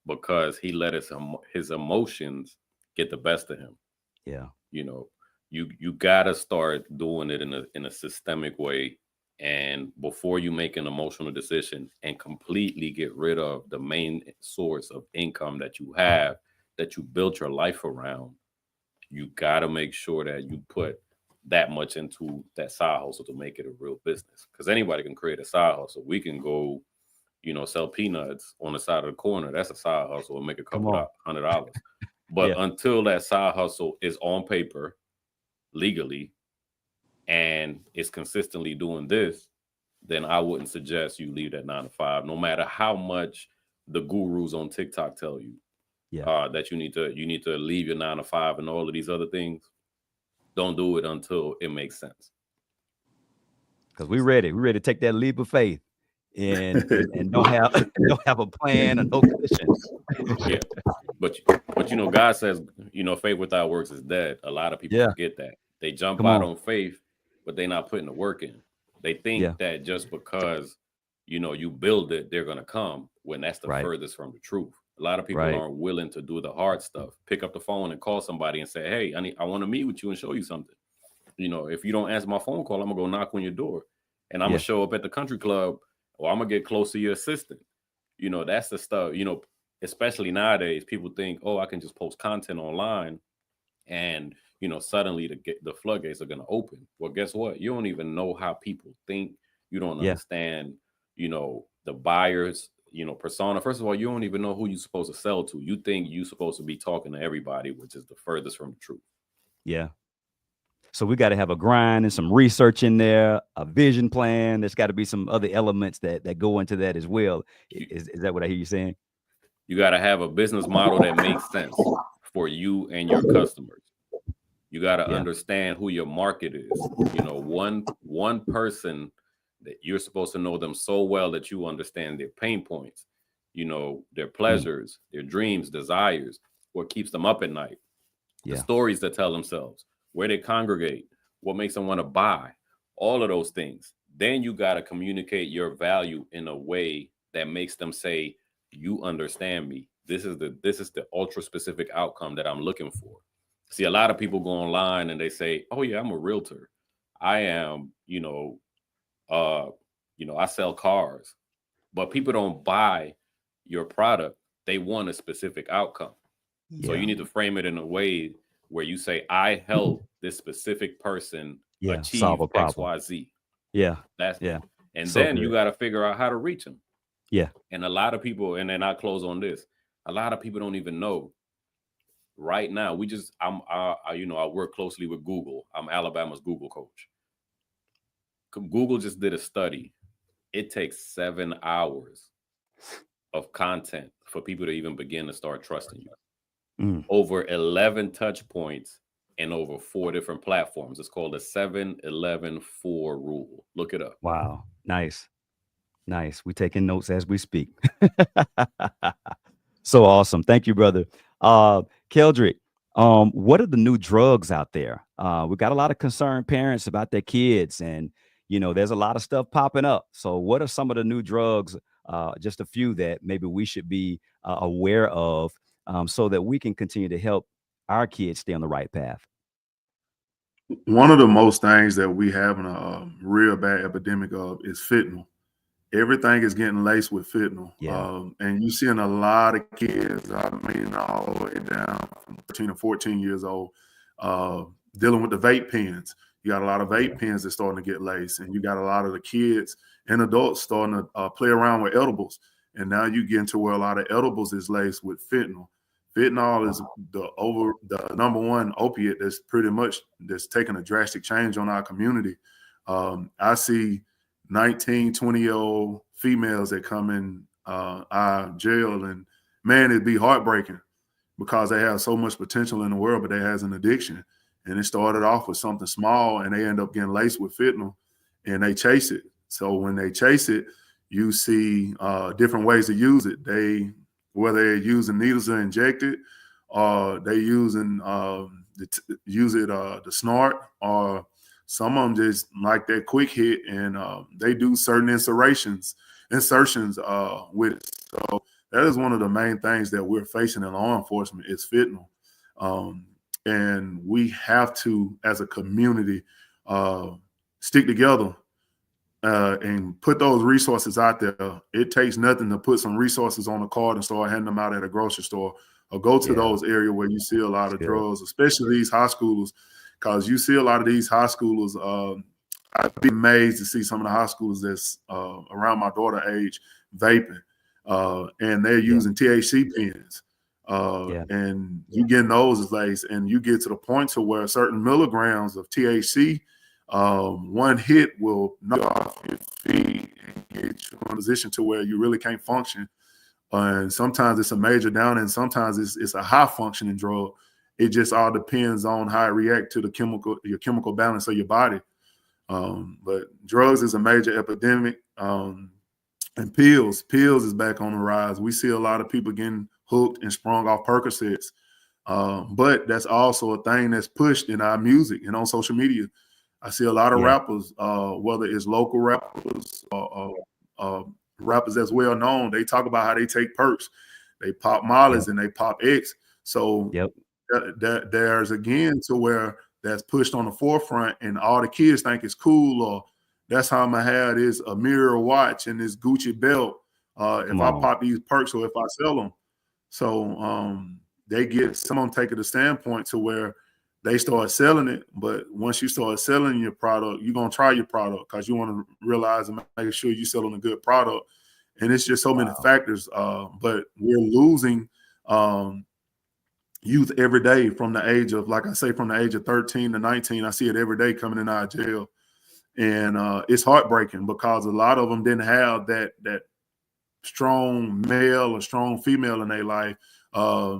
because he let his emotions get the best of him. Yeah. You know, you gotta start doing it in a systemic way. And before you make an emotional decision and completely get rid of the main source of income that you have, that you built your life around, you gotta make sure that you put that much into that side hustle to make it a real business. Because anybody can create a side hustle. We can go, sell peanuts on the side of the corner. That's a side hustle and make a couple $100. But until that side hustle is on paper, legally, and is consistently doing this, then I wouldn't suggest you leave that 9 to 5, no matter how much the gurus on TikTok tell you that you need to leave your 9 to 5 and all of these other things. Don't do it until it makes sense. Because we're ready to take that leap of faith and don't have a plan or no cushion. Yeah, but God says, faith without works is dead. A lot of people forget that. They jump out on faith, but they're not putting the work in. They think that just because you build it, they're gonna come, when that's the furthest from the truth. A lot of people aren't willing to do the hard stuff. Pick up the phone and call somebody and say, "Hey, I want to meet with you and show you something." If you don't answer my phone call, I'm gonna go knock on your door, and I'm gonna show up at the country club, or I'm gonna get close to your assistant. That's the stuff. Especially nowadays, people think, "Oh, I can just post content online, and suddenly the floodgates are gonna open." Well, guess what? You don't even know how people think. You don't understand, the buyers, persona. First of all, you don't even know who you're supposed to sell to. You think you're supposed to be talking to everybody, which is the furthest from the truth. Yeah. So we got to have a grind and some research in there, a vision plan. There's got to be some other elements that go into that as well. Is that what I hear you saying? You got to have a business model that makes sense for you and your customers. You got to understand who your market is. One person that you're supposed to know them so well that you understand their pain points, their pleasures, their dreams, desires, what keeps them up at night, the stories that tell themselves, where they congregate, what makes them want to buy, all of those things. Then you got to communicate your value in a way that makes them say, "You understand me. This is the ultra specific outcome that I'm looking for." See, a lot of people go online and they say, "Oh yeah, I'm a realtor. I am, I sell cars." But people don't buy your product. They want a specific outcome. So you need to frame it in a way where you say, "I help this specific person achieve solve a problem. XYZ." Yeah. And So then good. you got to figure out how to reach them. Yeah. And a lot of people, and then I close on this, a lot of people don't even know. Right now, I work closely with Google. I'm Alabama's Google coach. Google just did a study. It takes 7 hours of content for people to even begin to start trusting you. Over 11 touch points and over 4 different platforms. It's called the 7-11-4 rule. Look it up. Wow. Nice. We're taking notes as we speak. So awesome. Thank you, brother. Keldrick, what are the new drugs out there? We got a lot of concerned parents about their kids, and there's a lot of stuff popping up. So what are some of the new drugs, just a few that maybe we should be aware of, so that we can continue to help our kids stay on the right path? One of the most things that we have in a real bad epidemic of is fentanyl. Everything is getting laced with fentanyl. And you're seeing a lot of kids, all the way down from 13 or 14 years old, dealing with the vape pens. You got a lot of vape pens that's starting to get laced, and you got a lot of the kids and adults starting to play around with edibles. And now you get into where a lot of edibles is laced with fentanyl. Fentanyl is the number one opiate that's taking a drastic change on our community. I see 19, 20-year-old females that come in our jail, and man, it'd be heartbreaking because they have so much potential in the world, but they has an addiction. And it started off with something small, and they end up getting laced with fentanyl, and they chase it. So when they chase it, you see different ways to use it. Whether they're using needles to inject it, or they using the snort, or Some of them just like that quick hit, and they do certain insertions with it. So that is one of the main things that we're facing in law enforcement is fentanyl. And we have to, as a community, stick together and put those resources out there. It takes nothing to put some resources on a card and start handing them out at a grocery store, or go to those areas where you see a lot of drugs, especially these high schoolers, because you see a lot of these high schoolers. I'd be amazed to see some of the high schoolers that's around my daughter age vaping, and they're using THC pens. And you get those as laced, and you get to the point to where certain milligrams of THC, one hit will knock off your feet and get you in a position to where you really can't function. And sometimes it's a major down, and sometimes it's a high functioning drug. It just all depends on how it reacts to your chemical balance of your body. But drugs is a major epidemic. And pills is back on the rise. We see a lot of people getting hooked and sprung off Percocets. But that's also a thing that's pushed in our music and on social media. I see a lot of rappers, whether it's local rappers or rappers that's well known, they talk about how they take perks, they pop mollies and they pop X. So there's again to where that's pushed on the forefront, and all the kids think it's cool, or that's how I'm gonna have this a mirror watch and this Gucci belt if I pop these perks or if I sell them. So they get some of them take it a standpoint to where they start selling it, but once you start selling your product, you're gonna try your product because you want to realize and make sure you're selling a good product. And it's just so many factors. But we're losing youth every day from the age of, like I say, from the age of 13 to 19. I see it every day coming in our jail. And it's heartbreaking because a lot of them didn't have that strong male or strong female in their life.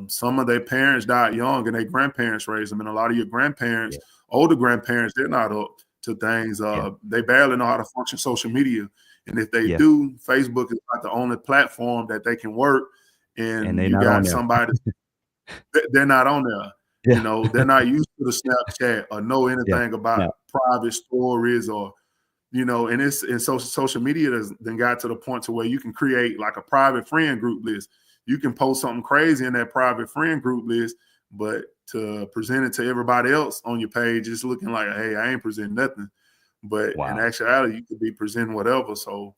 Some of their parents died young and their grandparents raised them. And a lot of your grandparents, older grandparents, they're not up to things. They barely know how to function social media. And if they do, Facebook is not the only platform that they can work. And you got somebody, they're not on there. You know, they're not used to the Snapchat or know anything about private stories or, you know, and so social media then got to the point to where you can create like a private friend group list. You can post something crazy in that private friend group list, but to present it to everybody else on your page, it's looking like, hey, I ain't presenting nothing. But in actuality, you could be presenting whatever. So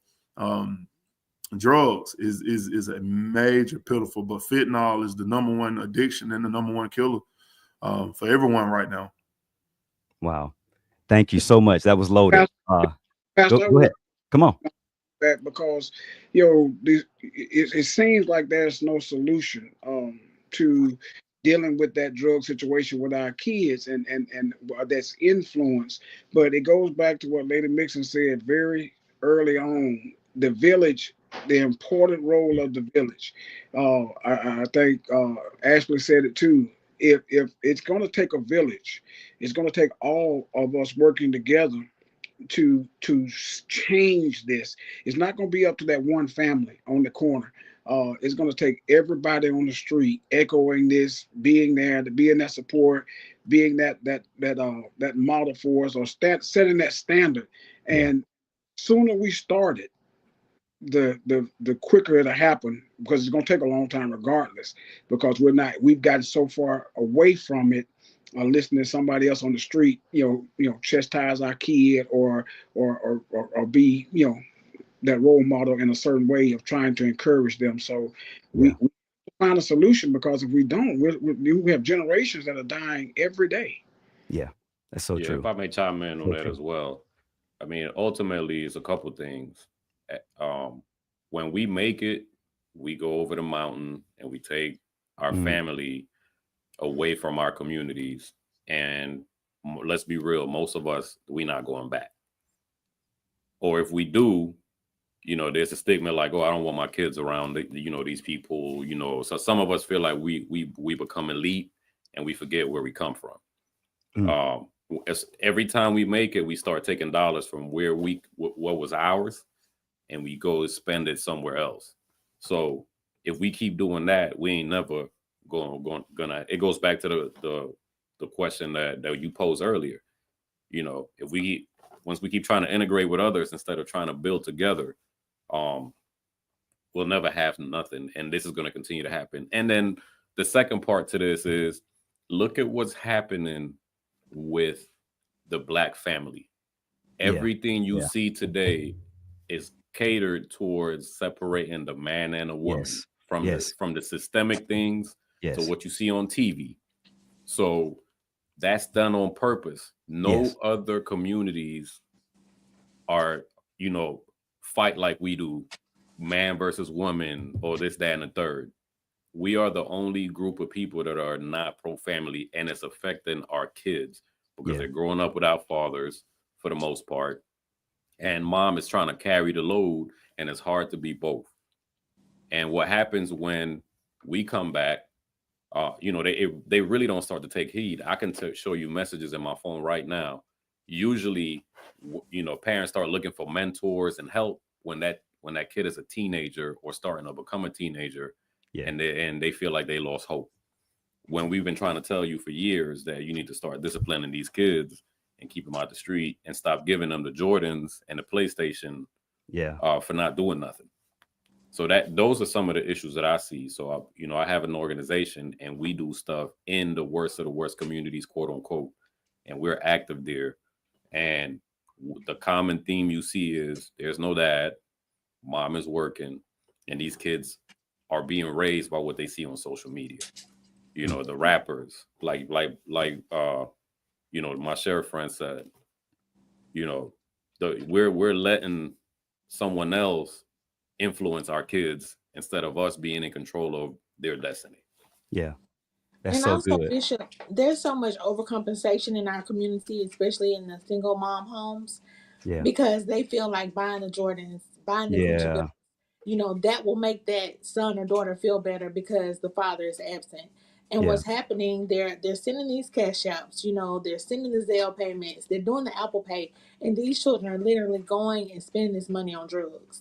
drugs is a major pitiful, but fentanyl is the number one addiction and the number one killer for everyone right now. Wow. Thank you so much. That was loaded. Go ahead. Come on. That because, you know, it seems like there's no solution to dealing with that drug situation with our kids and that's influence. But it goes back to what Lady Mixon said very early on, the village, the important role of the village. I think Ashley said it too. If it's going to take a village, it's going to take all of us working together to change this. It's not going to be up to that one family on the corner. It's going to take everybody on the street echoing this, being there, to be in that support, being that model for us, or setting that standard. And sooner we start it, the quicker it'll happen, because it's going to take a long time regardless, because we've gotten so far away from it, listening to somebody else on the street, you know, chastise our kid or be, you know, that role model in a certain way of trying to encourage them. So we find a solution, because if we don't, we have generations that are dying every day. Yeah, that's so true. If I may chime in on that as well. I mean, ultimately, it's a couple things. When we make it, we go over the mountain and we take our family away from our communities. And let's be real, most of us, we're not going back. Or if we do, you know, there's a stigma like, oh, I don't want my kids around, you know, these people, you know. So some of us feel like we become elite and we forget where we come from. Every time we make it, we start taking dollars from where what was ours, and we go spend it somewhere else. So if we keep doing that, we ain't never gonna. It goes back to the question that you posed earlier. You know, once we keep trying to integrate with others instead of trying to build together, we'll never have nothing. And this is going to continue to happen. And then the second part to this is look at what's happening with the Black family. Everything you see today is catered towards separating the man and a woman from the systemic things to what you see on TV. So that's done on purpose. No other communities are, you know, fight like we do, man versus woman or this, that, and the third. We are the only group of people that are not pro-family, and it's affecting our kids because they're growing up without fathers for the most part. And mom is trying to carry the load, and it's hard to be both. And what happens when we come back, you know, they really don't start to take heed. I can show you messages in my phone right now. Usually, you know, parents start looking for mentors and help when that kid is a teenager or starting to become a teenager, and they feel like they lost hope. When we've been trying to tell you for years that you need to start disciplining these kids and keep them out the street and stop giving them the Jordans and the PlayStation for not doing nothing. So those are some of the issues that I see. So, you know, I have an organization and we do stuff in the worst of the worst communities, quote unquote, and we're active there. And the common theme you see is there's no dad, mom is working, and these kids are being raised by what they see on social media. You know, the rappers, like you know, my sheriff friend said, you know, we're letting someone else influence our kids instead of us being in control of their destiny. Yeah. That's and so also, good. Bishop, there's so much overcompensation in our community, especially in the single mom homes, because they feel like buying the Jordans, buying the Gucci belts, you know, that will make that son or daughter feel better because the father is absent. And what's happening, they're sending these cash outs, you know, they're sending the Zelle payments, they're doing the Apple Pay, and these children are literally going and spending this money on drugs.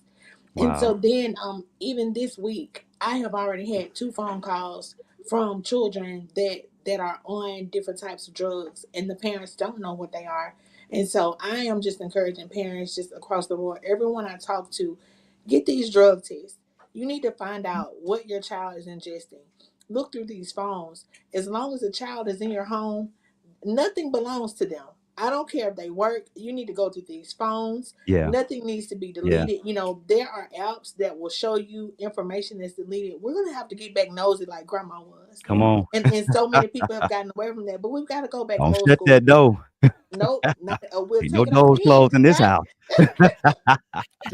Wow. And so then, even this week, I have already had 2 phone calls from children that are on different types of drugs, and the parents don't know what they are. And so I am just encouraging parents just across the board, everyone I talk to, get these drug tests. You need to find out what your child is ingesting. Look through these phones. As long as a child is in your home, nothing belongs to them. I don't care if they work. You need to go through these phones. Nothing needs to be deleted. You know, there are apps that will show you information that's deleted. We're going to have to get back nosy like grandma was. Come on. And so many people have gotten away from that, but we've got to go back Don't old shut school. that door. Nope. We'll Ain't take no doors closed in this right? house.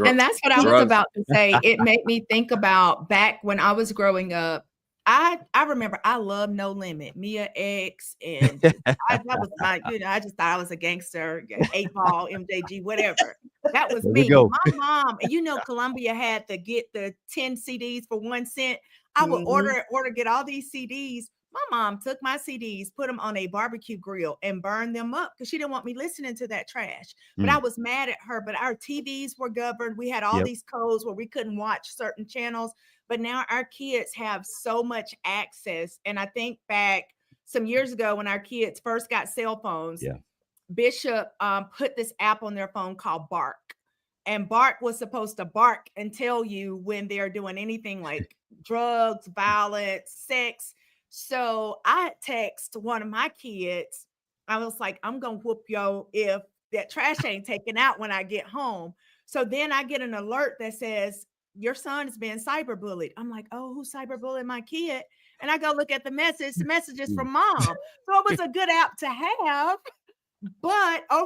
And that's what I was about to say. It made me think about back when I was growing up. I remember I loved No Limit, Mia X, and that was my, you know, I just thought I was a gangster, 8-Ball, MJG, whatever. That was me. My mom, and you know, Columbia had to get the 10 CDs for 1 cent. I would order, get all these CDs. My mom took my CDs, put them on a barbecue grill and burned them up because she didn't want me listening to that trash. But I was mad at her, but our TVs were governed. We had all these codes where we couldn't watch certain channels. But now our kids have so much access. And I think back some years ago when our kids first got cell phones, Bishop put this app on their phone called Bark. And Bark was supposed to bark and tell you when they're doing anything like drugs, violence, sex. So I text one of my kids. I was like, I'm going to whoop yo if that trash ain't taken out when I get home. So then I get an alert that says, your son is being cyberbullied. I'm like, oh, who's cyberbullying my kid? And I go look at the message. The message is from mom. So it was a good app to have. But I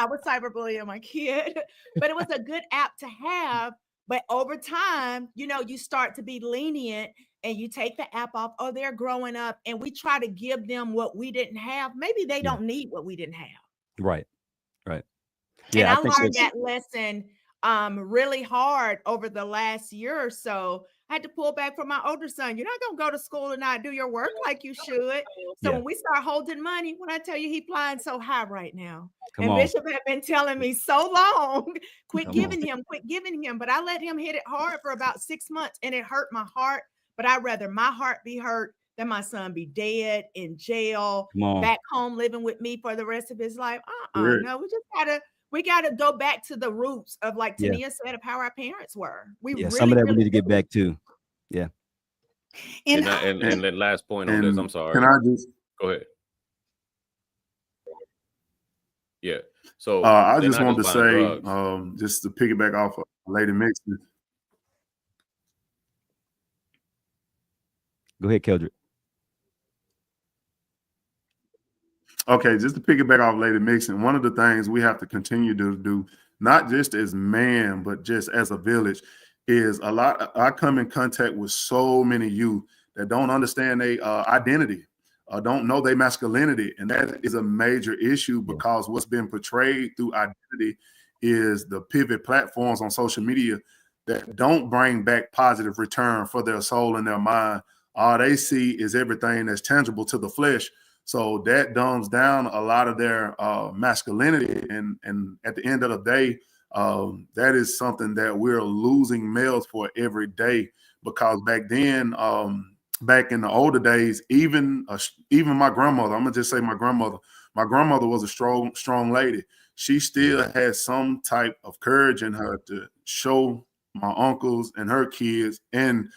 was cyberbullying my kid. But it was a good app to have. But over time, you know, you start to be lenient and you take the app off. Oh, they're growing up. And we try to give them what we didn't have. Maybe they don't need what we didn't have. Right. Yeah, and I learned that lesson really hard over the last year or so. I had to pull back from my older son. You're not going to go to school and not do your work like you should. So when we start holding money, when I tell you he flying so high right now, Bishop had been telling me so long, quit giving him. But I let him hit it hard for about 6 months and it hurt my heart. But I'd rather my heart be hurt than my son be dead in jail, Come on. back home living with me for the rest of his life. Correct. No, we gotta go back to the roots of, like Yeah. Tania said, of how our parents were. Some of that we need to get do. back to. Yeah. And the last point on this, I'm sorry. Can I just go ahead? Yeah. So I just wanted to say, just to piggyback off of Lady Mixon. Go ahead, Keldrick. Okay, just to piggyback off Lady Mixon, one of the things we have to continue to do, not just as man, but just as a village, is I come in contact with so many youth that don't understand their identity, don't know their masculinity. And that is a major issue because what's been portrayed through identity is the pivot platforms on social media that don't bring back positive return for their soul and their mind. All they see is everything that's tangible to the flesh. So that dumbs down a lot of their masculinity. And at the end of the day, that is something that we're losing males for every day, because back then, back in the older days, even my grandmother, I'm gonna just say my grandmother was a strong lady. She still had some type of courage in her to show my uncles and her kids and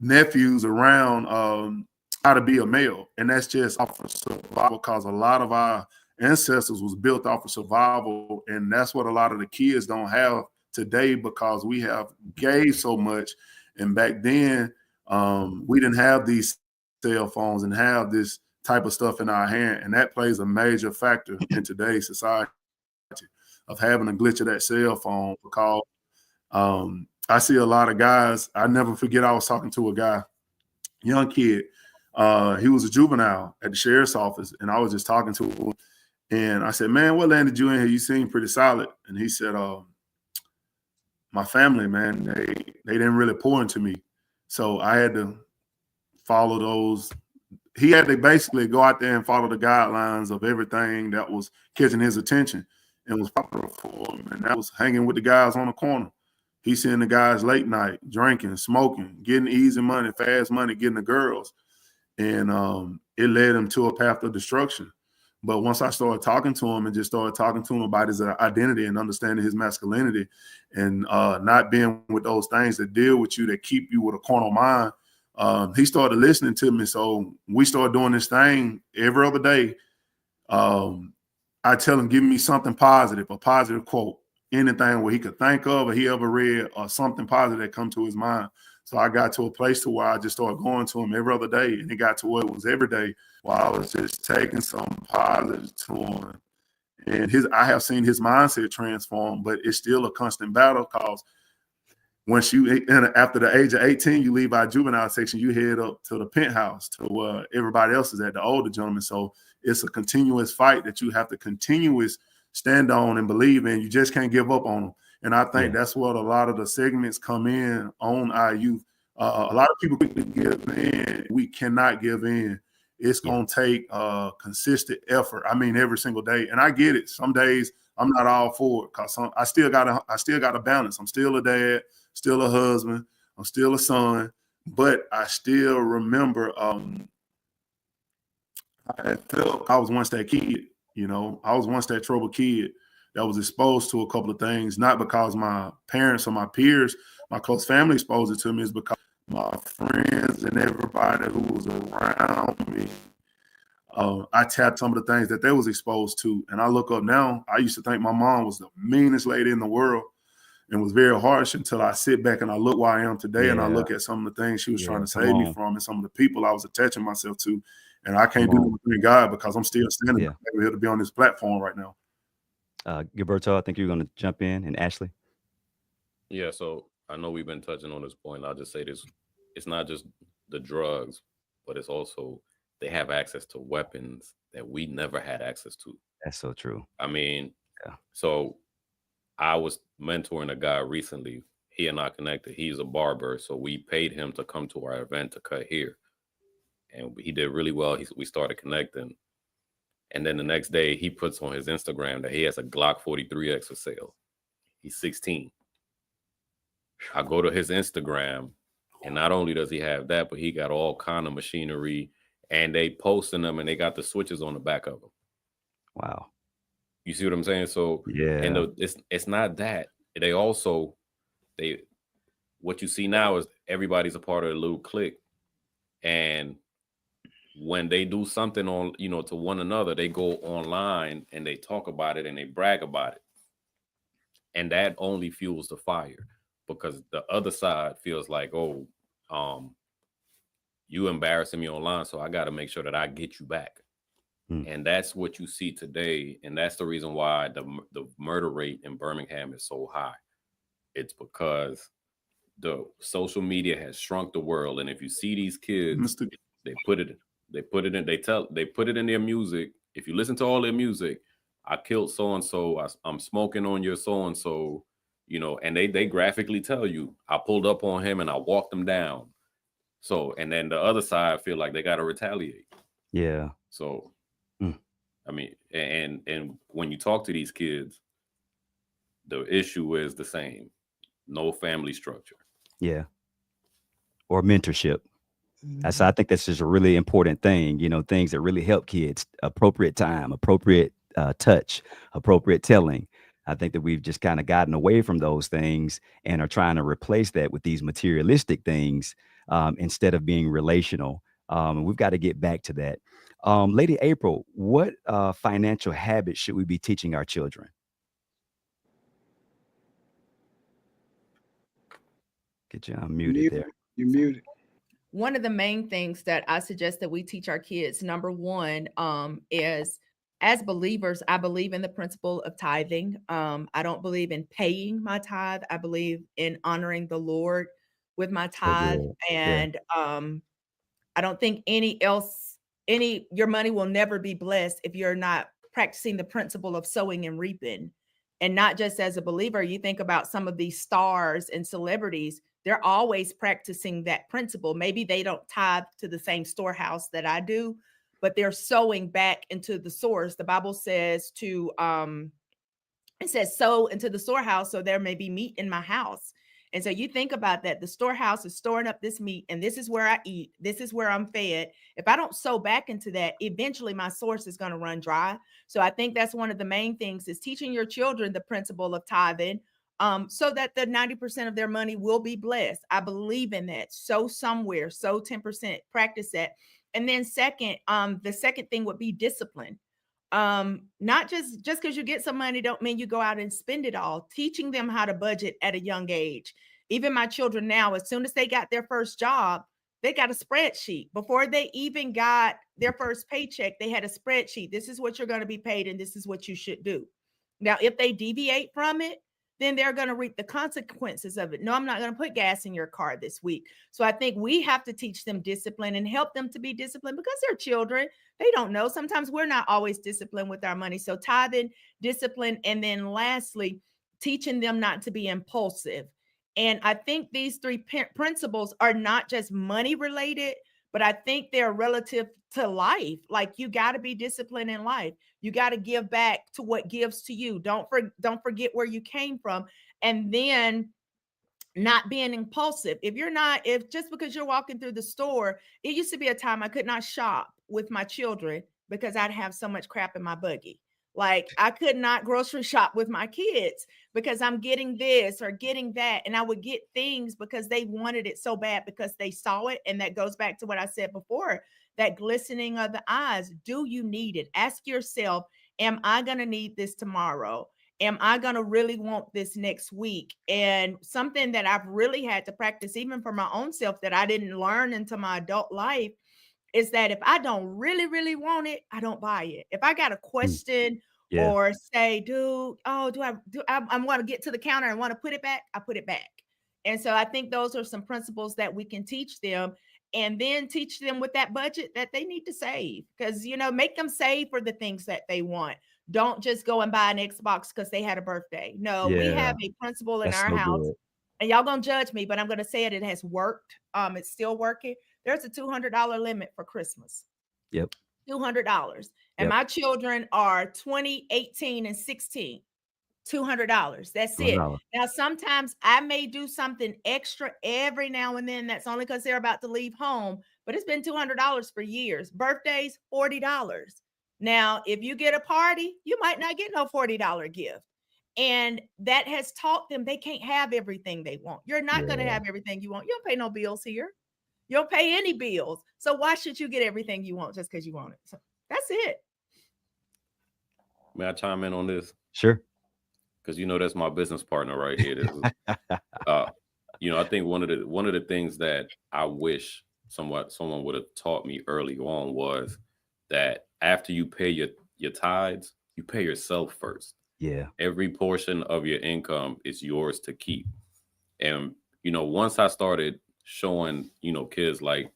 nephews around how to be a male. And that's just off of survival, because a lot of our ancestors was built off of survival, and that's what a lot of the kids don't have today, because we have gave so much. And back then, we didn't have these cell phones and have this type of stuff in our hand, and that plays a major factor in today's society of having a glitch of that cell phone. Because I see a lot of guys. I never forget, I was talking to a guy, young kid. He was a juvenile at the sheriff's office, and I was just talking to him. And I said, man, what landed you in here? You seem pretty solid. And he said, my family, man, they didn't really pour into me. So I had to follow those. He had to basically go out there and follow the guidelines of everything that was catching his attention and was popular for him. And that was hanging with the guys on the corner. He's seeing the guys late night, drinking, smoking, getting easy money, fast money, getting the girls. And it led him to a path of destruction. But once I started talking to him and just started talking to him about his identity and understanding his masculinity and not being with those things that deal with you, that keep you with a carnal mind, he started listening to me. So we started doing this thing every other day. I tell him, give me something positive, a positive quote, anything where he could think of or he ever read, or something positive that come to his mind. So I got to a place to where I just started going to him every other day, and it got to where it was every day while I was just taking some positive to him. And I have seen his mindset transform, but it's still a constant battle, because once after the age of 18, you leave our juvenile section, you head up to the penthouse to where everybody else is at, the older gentlemen. So it's a continuous fight that you have to continuously stand on and believe in. You just can't give up on them. And I think that's what a lot of the segments come in on our youth. A lot of people quickly give in. We cannot give in. It's going to take consistent effort. I mean, every single day. And I get it. Some days I'm not all for it, because I still got a balance. I'm still a dad, still a husband, I'm still a son. But I still remember I felt I was once that kid. You know, I was once that troubled kid that was exposed to a couple of things, not because my parents or my peers, my close family exposed it to me, is because my friends and everybody who was around me. I tapped some of the things that they was exposed to. And I look up now, I used to think my mom was the meanest lady in the world and was very harsh, until I sit back and I look where I am today and I look at some of the things she was trying to save me from and some of the people I was attaching myself to. And I can't do it with God, because I'm still standing here to be on this platform right now. Gilberto, I think you're going to jump in, and Ashley. Yeah, so I know we've been touching on this point. I'll just say this. It's not just the drugs, but it's also they have access to weapons that we never had access to. That's so true. I mean, so I was mentoring a guy recently. He and I connected. He's a barber, so we paid him to come to our event to cut hair. And he did really well. We started connecting. And then the next day, he puts on his Instagram that he has a Glock 43X for sale. He's 16. I go to his Instagram. And not only does he have that, but he got all kind of machinery, and they posting them, and they got the switches on the back of them. Wow. You see what I'm saying? So and Yeah. it's not that. They also what you see now is everybody's a part of a little clique, and when they do something on, to one another, they go online and they talk about it and they brag about it. And that only fuels the fire, because the other side feels like, oh, you embarrassing me online, so I got to make sure that I get you back. And that's what you see today. And that's the reason why the murder rate in Birmingham is so high. It's because the social media has shrunk the world. And if you see these kids, they put it in their music. If you listen to all their music, I killed so-and-so, I'm smoking on your so-and-so, and they graphically tell you, I pulled up on him and I walked him down. So, and then the other side feel like they got to retaliate. Yeah. So, I mean, and when you talk to these kids, the issue is the same. No family structure. Yeah. Or mentorship. So I think that's just a really important thing, things that really help kids. Appropriate time, appropriate touch, appropriate telling. I think that we've just kind of gotten away from those things and are trying to replace that with these materialistic things instead of being relational. And we've got to get back to that. Lady April, what financial habits should we be teaching our children? Get you unmuted there. You're muted. One of the main things that I suggest that we teach our kids, number one, is as believers, I believe in the principle of tithing. I don't believe in paying my tithe. I believe in honoring the Lord with my tithe. And I don't think your money will never be blessed if you're not practicing the principle of sowing and reaping. And not just as a believer, you think about some of these stars and celebrities, they're always practicing that principle. Maybe they don't tithe to the same storehouse that I do, but they're sowing back into the source. The Bible says it says sow into the storehouse so there may be meat in my house. And so you think about that. The storehouse is storing up this meat, and this is where I eat. This is where I'm fed. If I don't sow back into that, eventually my source is going to run dry. So I think that's one of the main things, is teaching your children the principle of tithing, so that the 90% of their money will be blessed. I believe in that. Sow somewhere, sow 10%, practice that. And then second, the second thing would be discipline. Not just because you get some money don't mean you go out and spend it all. Teaching them how to budget at a young age. Even my children now, as soon as they got their first job, they got a spreadsheet. Before they even got their first paycheck, they had a spreadsheet. This is what you're going to be paid, and this is what you should do. Now, if they deviate from it, then they're going to reap the consequences of it. No, I'm not going to put gas in your car this week. So I think we have to teach them discipline and help them to be disciplined, because they're children. They don't know. Sometimes we're not always disciplined with our money. So tithing, discipline, and then lastly, teaching them not to be impulsive. And I think these three principles are not just money related, but I think they're relative to life. Like, you got to be disciplined in life. You got to give back to what gives to you. Don't forget where you came from. And then not being impulsive. If just because you're walking through the store, it used to be a time I could not shop with my children because I'd have so much crap in my buggy. Like, I could not grocery shop with my kids because I'm getting this or getting that. And I would get things because they wanted it so bad because they saw it. And that goes back to what I said before, that glistening of the eyes. Do you need it? Ask yourself, am I going to need this tomorrow? Am I going to really want this next week? And something that I've really had to practice, even for my own self, that I didn't learn into my adult life, is that if I don't really, really want it, I don't buy it. If I got a question or say, dude, I want to get to the counter and want to put it back, I put it back. And so I think those are some principles that we can teach them, and then teach them with that budget that they need to save, because, make them save for the things that they want. Don't just go and buy an Xbox because they had a birthday. No, we have a principle in our house. Good. And y'all gonna judge me, but I'm gonna say it has worked. It's still working. There's a $200 limit for Christmas. Yep. $200. And my children are 20, 18, and 16. $200. That's it. $200. Now, sometimes I may do something extra every now and then. That's only because they're about to leave home, but it's been $200 for years. Birthdays, $40. Now, if you get a party, you might not get no $40 gift. And that has taught them they can't have everything they want. You're not going to have everything you want. You don't pay no bills here. You don't pay any bills. So why should you get everything you want just because you want it? So that's it. May I chime in on this? Sure. Because that's my business partner right here. This is, I think one of the things that I wish someone would have taught me early on was that after you pay your tithes, you pay yourself first. Yeah. Every portion of your income is yours to keep. And once I started showing kids, like,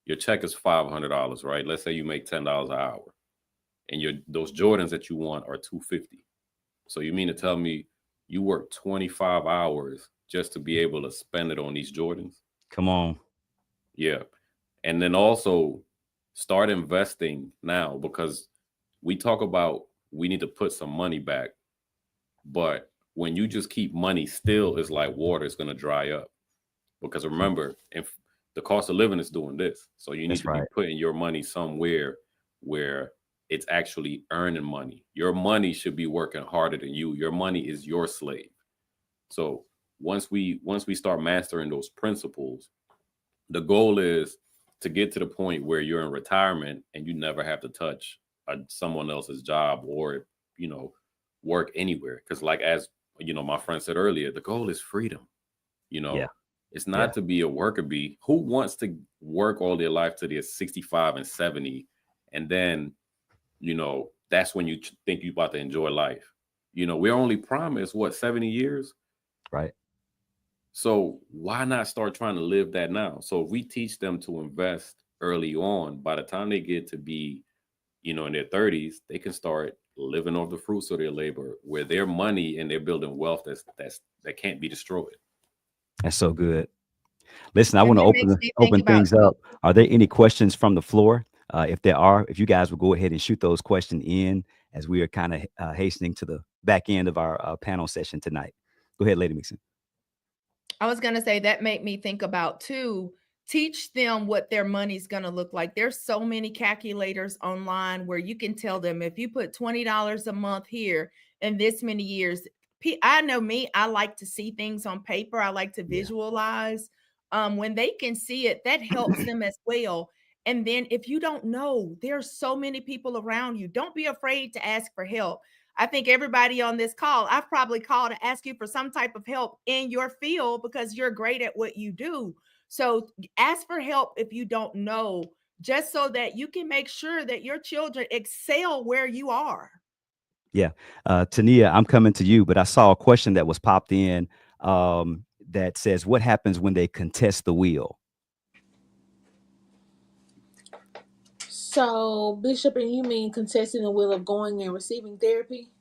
your check is $500, right? Let's say you make $10 an hour, and those Jordans that you want are $250. So you mean to tell me you work 25 hours just to be able to spend it on these Jordans? Come on. Yeah. And then also start investing now, because we talk about we need to put some money back. But when you just keep money still, it's like water is going to dry up. Because remember, if the cost of living is doing this, so you need to be putting your money somewhere where it's actually earning money. Your money should be working harder than you. Your money is your slave. So once we start mastering those principles, the goal is to get to the point where you're in retirement and you never have to touch someone else's job or, work anywhere. Because like, as my friend said earlier, the goal is freedom. It's not to be a worker bee. Who wants to work all their life till they're 65 and 70, and then that's when you think you're about to enjoy life? We're only promised 70 years, right? So why not start trying to live that now? So if we teach them to invest early on, by the time they get to be in their 30s, they can start living off the fruits of their labor, where their money and they're building wealth that can't be destroyed. That's so good. Listen, I want to open things up. Are there any questions from the floor? If there are, if you guys will go ahead and shoot those questions in as we are kind of hastening to the back end of our panel session tonight. Go ahead, Lady Mixon. I was going to say that made me think about too, teach them what their money's going to look like. There's so many calculators online where you can tell them, if you put $20 a month here and this many years, I know me, I like to see things on paper. I like to visualize. When they can see it, that helps them as well. And then if you don't know, there's so many people around you. Don't be afraid to ask for help. I think everybody on this call, I've probably called to ask you for some type of help in your field because you're great at what you do. So ask for help if you don't know, just so that you can make sure that your children excel where you are. Yeah. Tania, I'm coming to you, but I saw a question that was popped in that says, what happens when they contest the will? So, Bishop, and you mean contesting the will of going and receiving therapy?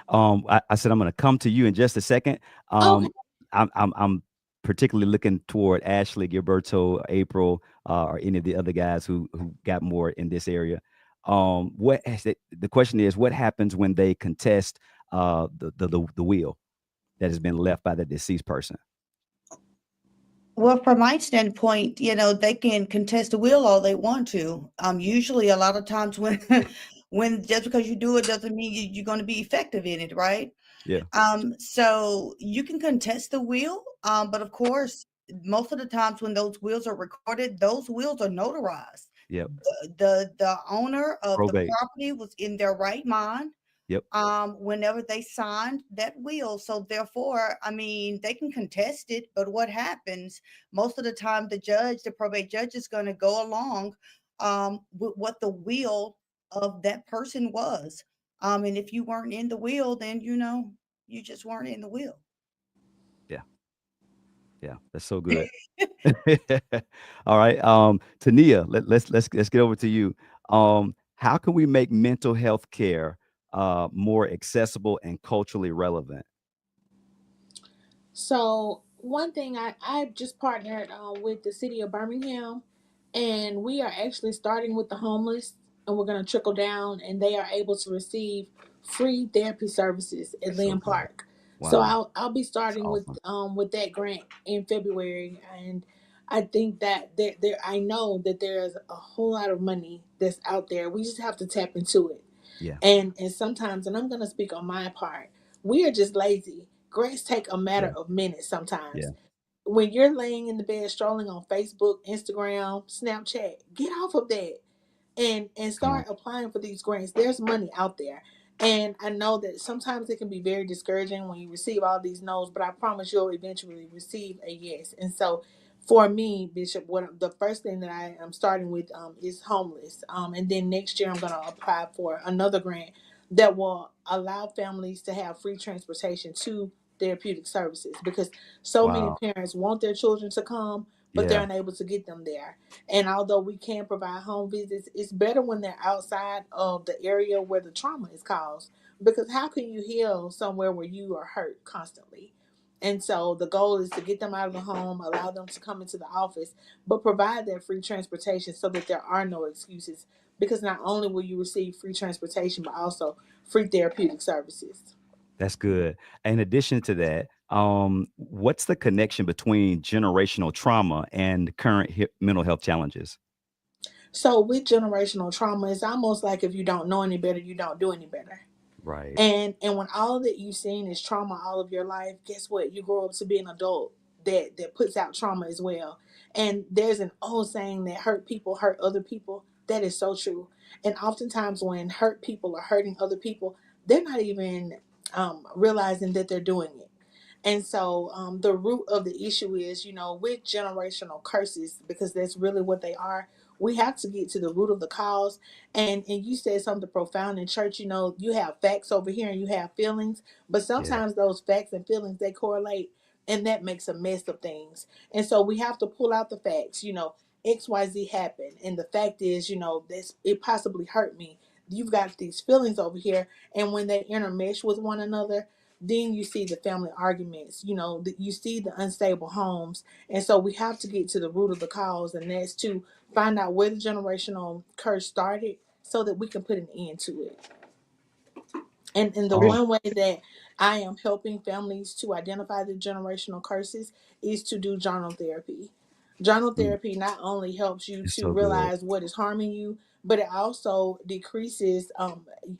I said I'm going to come to you in just a second. Okay. I'm particularly looking toward Ashley, Gilberto, April, or any of the other guys who got more in this area. The question is, what happens when they contest the will that has been left by the deceased person? Well, from my standpoint, they can contest the will all they want to. Usually a lot of times when just because you do it doesn't mean you're going to be effective in it, right? Yeah. So you can contest the will, but of course, most of the times when those wills are recorded, those wills are notarized. Yep. The owner of Probate. the property was in their right mind. Yep. Whenever they signed that will. So therefore, they can contest it, but what happens most of the time, the probate judge is going to go along with what the will of that person was. And if you weren't in the will, then you just weren't in the will. Yeah, that's so good. All right. Tania, let's get over to you. How can we make mental health care more accessible and culturally relevant? So one thing, I just partnered with the city of Birmingham, and we are actually starting with the homeless, and we're going to trickle down, and they are able to receive free therapy services at Lynn Park. So Wow. I'll be That's starting awesome. with that grant in February, and I think that there I know that there's a whole lot of money that's out there. We just have to tap into it. Yeah. And sometimes, and I'm going to speak on my part, we are just lazy. Grants take a matter Yeah. of minutes sometimes. Yeah. When you're laying in the bed scrolling on Facebook, Instagram, Snapchat, get off of that and Come on. start applying for these grants. There's money out there. And I know that sometimes it can be very discouraging when you receive all these no's, but I promise you'll eventually receive a yes. And so for me, Bishop, what the first thing that I am starting with is homeless. And then next year I'm going to apply for another grant that will allow families to have free transportation to therapeutic services, because so many Wow. parents want their children to come, but they're Yeah. unable to get them there. And although we can provide home visits, it's better when they're outside of the area where the trauma is caused. Because how can you heal somewhere where you are hurt constantly? And so the goal is to get them out of the home, allow them to come into the office, but provide that free transportation so that there are no excuses. Because not only will you receive free transportation, but also free therapeutic services. That's good. In addition to that, what's the connection between generational trauma and current mental health challenges? So with generational trauma, it's almost like if you don't know any better, you don't do any better. Right. And when all that you've seen is trauma all of your life, guess what? You grow up to be an adult that puts out trauma as well. And there's an old saying that hurt people hurt other people. That is so true. And oftentimes when hurt people are hurting other people, they're not even realizing that they're doing it. And so the root of the issue is, with generational curses, because that's really what they are. We have to get to the root of the cause. And you said something profound in church. You have facts over here and you have feelings, but Yeah. sometimes those facts and feelings, they correlate, and that makes a mess of things. And so we have to pull out the facts. XYZ happened, and the fact is, this it possibly hurt me. You've got these feelings over here, and when they intermesh with one another, then you see the family arguments. You see the unstable homes. And so we have to get to the root of the cause, and that's to find out where the generational curse started so that we can put an end to it. And the Oh, one way that I am helping families to identify the generational curses is to do journal therapy. Journal mm, therapy not only helps you it's to so good. realize what is harming you, but it also decreases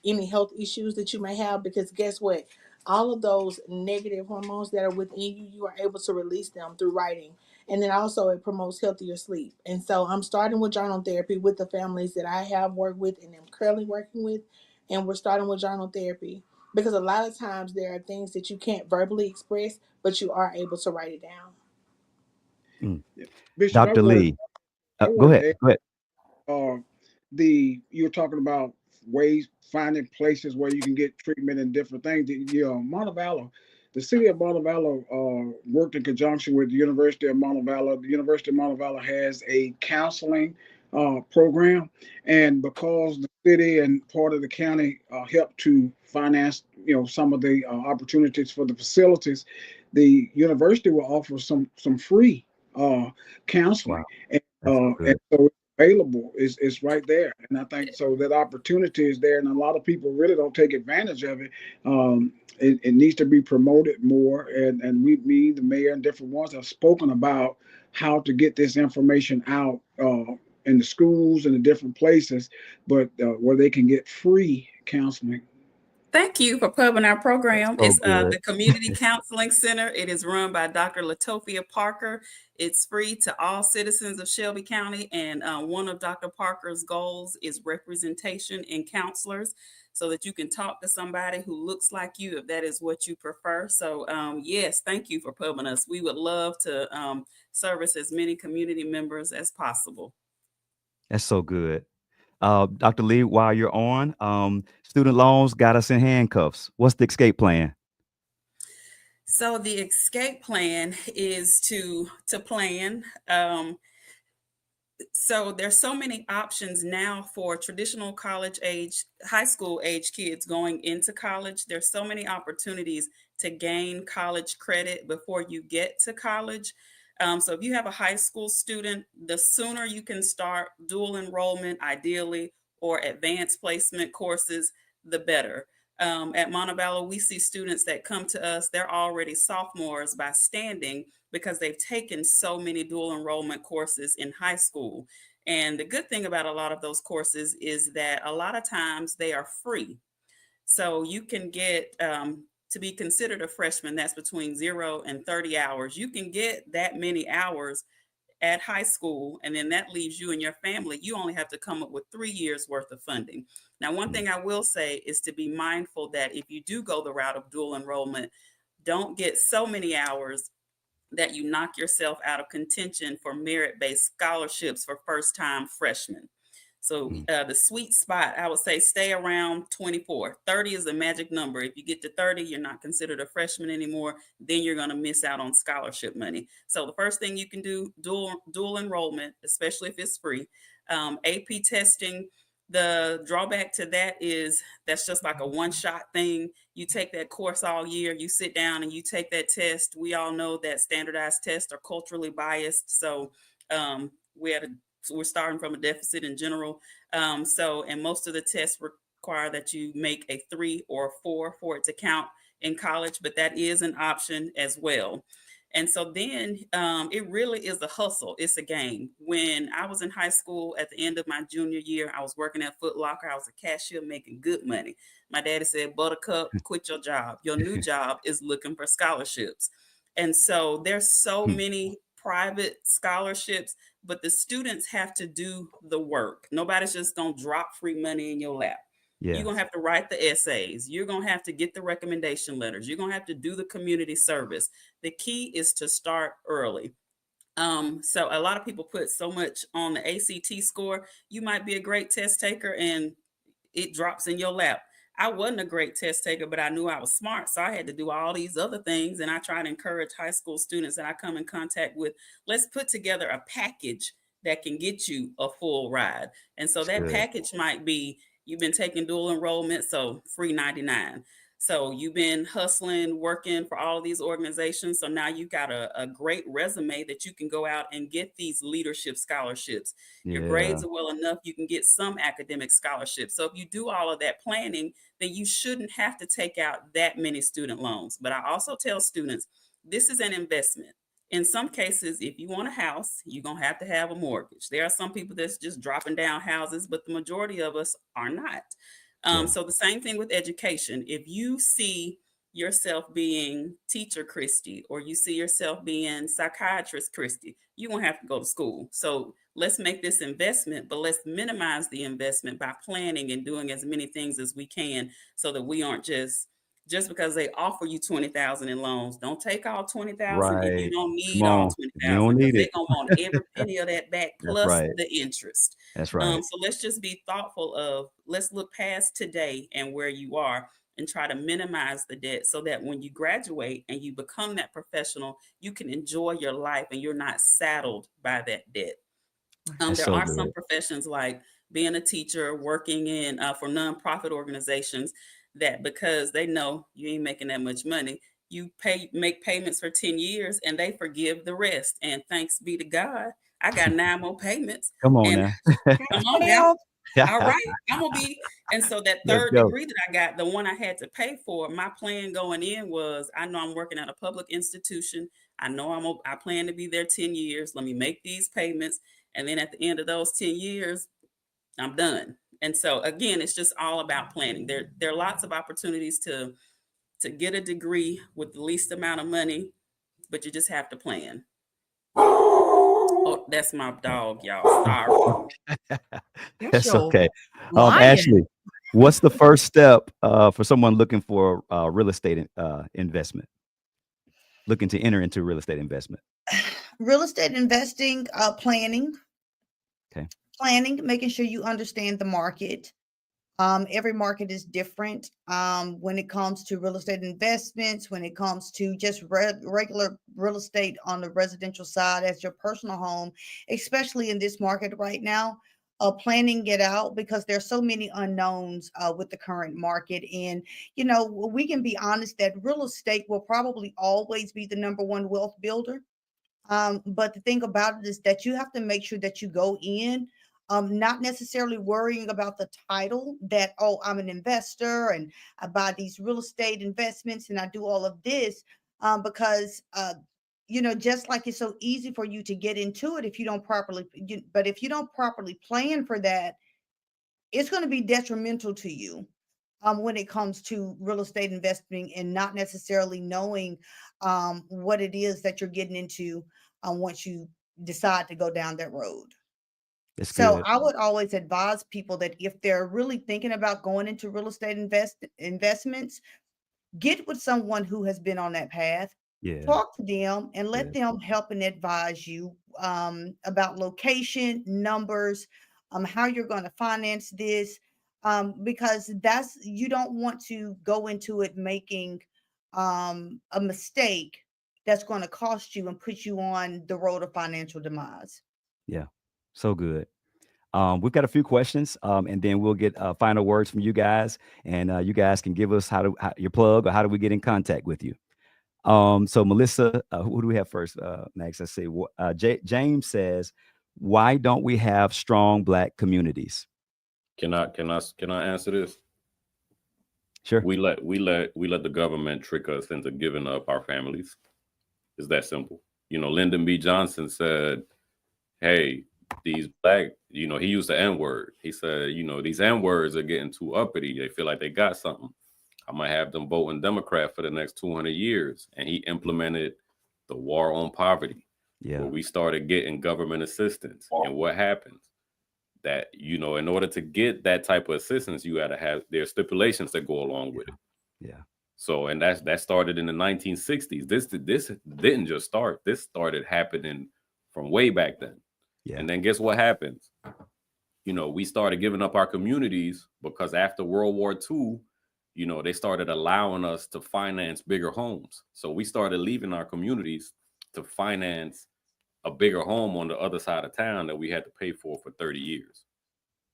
any health issues that you may have. Because guess what? All of those negative hormones that are within you, you are able to release them through writing. And then also it promotes healthier sleep. And so I'm starting with journal therapy with the families that I have worked with and am currently working with. And we're starting with journal therapy because a lot of times there are things that you can't verbally express, but you are able to write it down. Mm. Yeah. Bishop, Dr. Lee, I go wanted ahead. to add, Go ahead. you're talking about ways, finding places where you can get treatment and different things. Montevallo, the city of Montevallo worked in conjunction with the University of Montevallo. The University of Montevallo has a counseling program, and because the city and part of the county helped to finance, some of the opportunities for the facilities, the university will offer some free Wow. counseling, and That's so and good. so available is right there. And I think so that opportunity is there, and a lot of people really don't take advantage of it. It needs to be promoted more, and me, the mayor, and different ones have spoken about how to get this information out in the schools and the different places, but where they can get free counseling. Thank you for pubbing our program. So It's good. the Community Counseling Center. It is run by Dr. Latofia Parker. It's free to all citizens of Shelby County. And one of Dr. Parker's goals is representation in counselors so that you can talk to somebody who looks like you if that is what you prefer. So yes, thank you for pubbing us. We would love to service as many community members as possible. That's so good. Dr. Lee, while you're on, student loans got us in handcuffs. What's the escape plan? So the escape plan is to plan. So there's so many options now for traditional college age, high school age kids going into college. There's so many opportunities to gain college credit before you get to college. So if you have a high school student, the sooner you can start dual enrollment, ideally, or advanced placement courses, the better. At Montevallo, we see students that come to us, they're already sophomores by standing because they've taken so many dual enrollment courses in high school. And the good thing about a lot of those courses is that a lot of times they are free. So you can get, to be considered a freshman, that's between 0 and 30 hours. You can get that many hours at high school, and then that leaves you and your family. You only have to come up with 3 years worth of funding. Now, one thing I will say is to be mindful that if you do go the route of dual enrollment, don't get so many hours that you knock yourself out of contention for merit-based scholarships for first-time freshmen. So the sweet spot, I would say, stay around 24. 30 is the magic number. If you get to 30, you're not considered a freshman anymore. Then you're going to miss out on scholarship money. So the first thing you can do, dual enrollment, especially if it's free. AP testing, the drawback to that is that's just like a one-shot thing. You take that course all year, you sit down and you take that test. We all know that standardized tests are culturally biased. So we're starting from a deficit in general. And most of the tests require that you make a 3 or a 4 for it to count in college, but that is an option as well. And so then it really is a hustle. It's a game. When I was in high school at the end of my junior year, I was working at Foot Locker. I was a cashier making good money. My daddy said, Buttercup, quit your job. Your new job is looking for scholarships. And so there's so many private scholarships, but the students have to do the work. Nobody's just going to drop free money in your lap. Yeah. You're going to have to write the essays. You're going to have to get the recommendation letters. You're going to have to do the community service. The key is to start early. So a lot of people put so much on the ACT score. You might be a great test taker and it drops in your lap. I wasn't a great test taker, but I knew I was smart. So I had to do all these other things. And I try to encourage high school students that I come in contact with, let's put together a package that can get you a full ride. And so that package might be, you've been taking dual enrollment, so free 99. So you've been hustling, working for all of these organizations. So now you've got a great resume that you can go out and get these leadership scholarships. Your grades are well enough, you can get some academic scholarships. So if you do all of that planning, then you shouldn't have to take out that many student loans. But I also tell students, this is an investment. In some cases, if you want a house, you're going to have a mortgage. There are some people that's just dropping down houses, but the majority of us are not. So the same thing with education. If you see yourself being teacher Christy, or you see yourself being psychiatrist Christy, you're going to have to go to school. So let's make this investment, but let's minimize the investment by planning and doing as many things as we can so that we aren't just because they offer you $20,000 in loans. Don't take all $20,000 if you don't need all $20,000, because they're gonna want every penny of that back plus the interest. That's right. So let's just be thoughtful of, let's look past today and where you are and try to minimize the debt so that when you graduate and you become that professional, you can enjoy your life and you're not saddled by that debt. There are some professions like being a teacher, working in for nonprofit organizations, that because they know you ain't making that much money, you make payments for 10 years and they forgive the rest. And thanks be to God, I got 9 more payments. Come on now. Come on now. All right, I'm gonna be. And so that third degree that I got, the one I had to pay for, my plan going in was, I know I'm working at a public institution. I know I plan to be there 10 years. Let me make these payments. And then at the end of those 10 years, I'm done. And so again, it's just all about planning. There are lots of opportunities to get a degree with the least amount of money, but you just have to plan. Oh, that's my dog, y'all. Sorry. That's okay. Ashley, what's the first step for someone looking for real estate investment? Looking to enter into real estate investment? Real estate investing, planning. Okay. Planning, making sure you understand the market. Every market is different when it comes to real estate investments, when it comes to just regular real estate on the residential side as your personal home, especially in this market right now. Planning it out, because there's so many unknowns with the current market. And, you know, we can be honest that real estate will probably always be the #1 wealth builder. But the thing about it is that you have to make sure that you go in not necessarily worrying about the title that, oh, I'm an investor and I buy these real estate investments and I do all of this, because just like it's so easy for you to get into it if you don't properly, but if you don't properly plan for that, it's going to be detrimental to you when it comes to real estate investing and not necessarily knowing what it is that you're getting into once you decide to go down that road. That's So good. I would always advise people that if they're really thinking about going into real estate investments, get with someone who has been on that path, Yeah. talk to them and let Yeah. them help and advise you about location, numbers, how you're going to finance this, because you don't want to go into it making a mistake that's going to cost you and put you on the road of financial demise. Yeah. So good. We've got a few questions, and then we'll get final words from you guys, and you guys can give us your plug or how do we get in contact with you. So Melissa, who do we have first? Next, let's see. James says, "Why don't we have strong Black communities?" Can I answer this? Sure. We let the government trick us into giving up our families. It's that simple. Lyndon B. Johnson said, "Hey, these Black," he used the N-word. He said, "These N-words are getting too uppity. They feel like they got something. I might have them voting Democrat for the next 200 years." And he implemented the war on poverty, where we started getting government assistance. And what happens? That, in order to get that type of assistance, you got to have their stipulations that go along with it. Yeah. So, and that started in the 1960s. This didn't just start. This started happening from way back then. Yeah. And then guess what happens? We started giving up our communities because after World War II, they started allowing us to finance bigger homes. So we started leaving our communities to finance a bigger home on the other side of town that we had to pay for 30 years.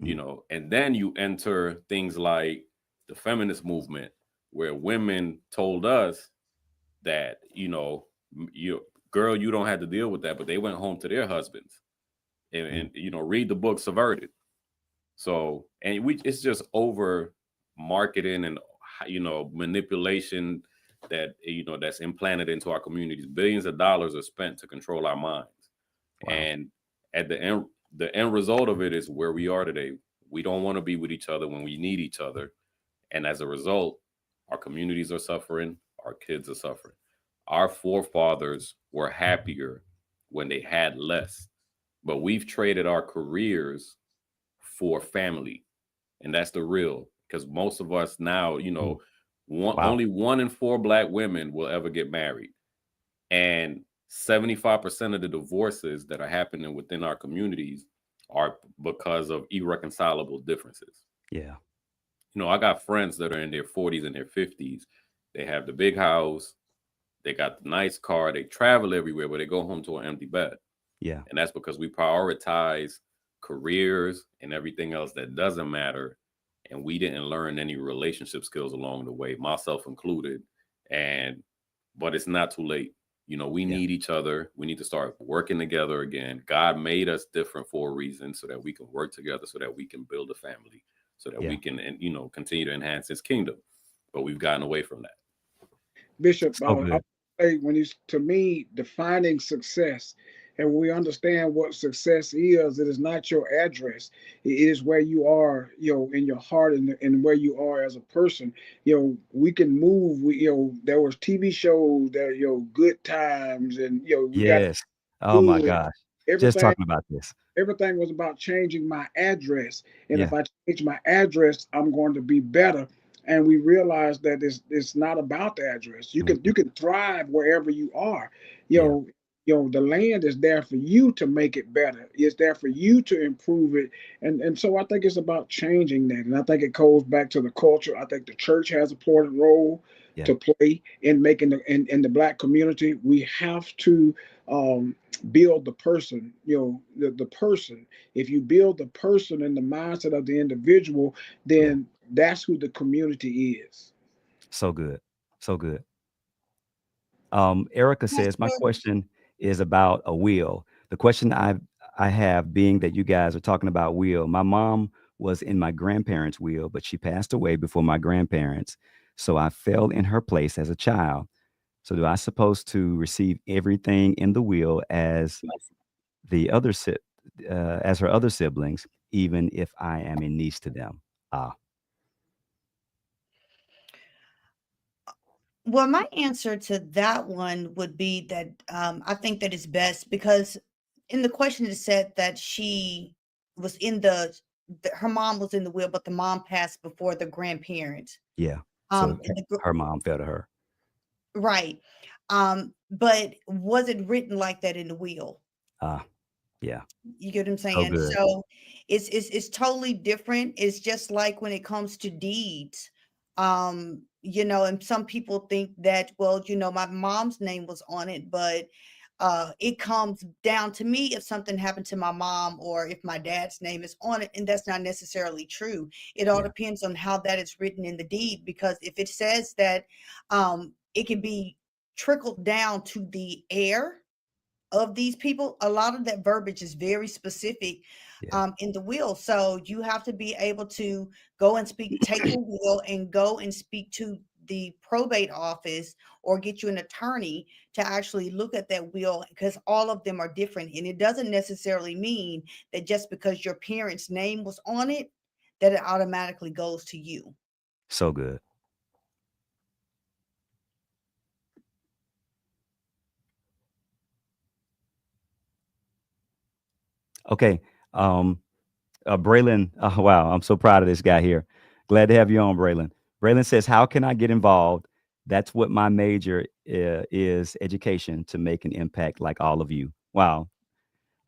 And then you enter things like the feminist movement, where women told us that, girl, you don't have to deal with that. But they went home to their husbands and read the book Subverted. So, and it's just over marketing and, manipulation that, that's implanted into our communities. Billions of dollars are spent to control our minds. Wow. And at the end result of it is where we are today. We don't want to be with each other when we need each other. And as a result, our communities are suffering. Our kids are suffering. Our forefathers were happier when they had less, but we've traded our careers for family. And that's the real, because most of us now, only 1 in 4 Black women will ever get married. And 75% of the divorces that are happening within our communities are because of irreconcilable differences. Yeah. I got friends that are in their 40s and their 50s. They have the big house. They got the nice car. They travel everywhere, but they go home to an empty bed. Yeah. And that's because we prioritize careers and everything else that doesn't matter. And we didn't learn any relationship skills along the way, myself included. But it's not too late. We need each other. We need to start working together again. God made us different for a reason, so that we can work together, so that we can build a family, so that we can, continue to enhance His kingdom. But we've gotten away from that. Bishop, I say, to me, defining success, and when we understand what success is, it is not your address. It is where you are, in your heart and where you are as a person. We can move. There was TV shows that, Good Times, and we got. Oh my gosh. Just talking about this. Everything was about changing my address. And if I change my address, I'm going to be better. And we realized that it's not about the address. You can thrive wherever you are. The land is there for you to make it better. It's there for you to improve it. And so I think it's about changing that. And I think it goes back to the culture. I think the church has an important role to play in making in the Black community. We have to build the person, the person. If you build the person in the mindset of the individual, then that's who the community is. So good. So good. Erica says, my question is about a will. The question I have, being that you guys are talking about will, my mom was in my grandparents' will, but she passed away before my grandparents. So I fell in her place as a child. So do I supposed to receive everything in the will as the other as her other siblings, even if I am a niece to them? Well, my answer to that one would be that I think that it's best because in the question it said that she was in her mom was in the will, but the mom passed before the grandparents. Yeah. So And her mom fell to her. right. But was it written like that in the will? Yeah. You get what I'm So saying? good. So it's totally different. It's just like when it comes to deeds. And some people think that, well, my mom's name was on it, but it comes down to me if something happened to my mom or if my dad's name is on it, and that's not necessarily true. It all depends on how that is written in the deed, because if it says that it can be trickled down to the heir of these people, a lot of that verbiage is very specific in the will. So you have to be able to go and take the will and go and speak to the probate office or get you an attorney to actually look at that will, because all of them are different. And it doesn't necessarily mean that just because your parents' name was on it, that it automatically goes to you. So good. Okay. Braylon, oh, wow, I'm so proud of this guy here. Glad to have you on, Braylon. Braylon says, how can I get involved? That's what my major is, education, to make an impact like all of you. Wow.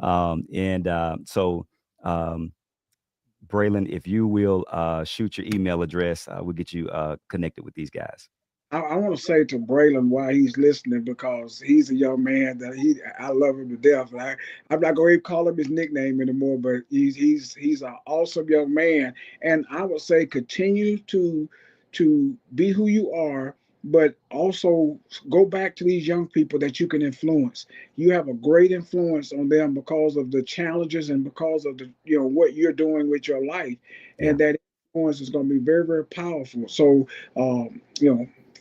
So Braylon, if you will shoot your email address, we'll get you connected with these guys. I want to say to Braylon why he's listening, because he's a young man that I love him to death. I'm not going to call him his nickname anymore, but he's an awesome young man. And I would say continue to be who you are, but also go back to these young people that you can influence. You have a great influence on them because of the challenges and because of the what you're doing with your life, and that influence is going to be very, very powerful. So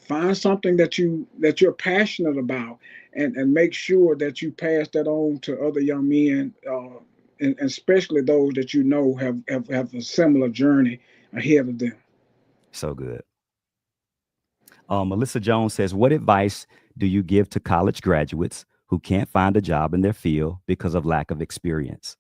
find something that you're passionate about, and make sure that you pass that on to other young men, and especially those that have a similar journey ahead of them. So good. Melissa Jones says, what advice do you give to college graduates who can't find a job in their field because of lack of experience?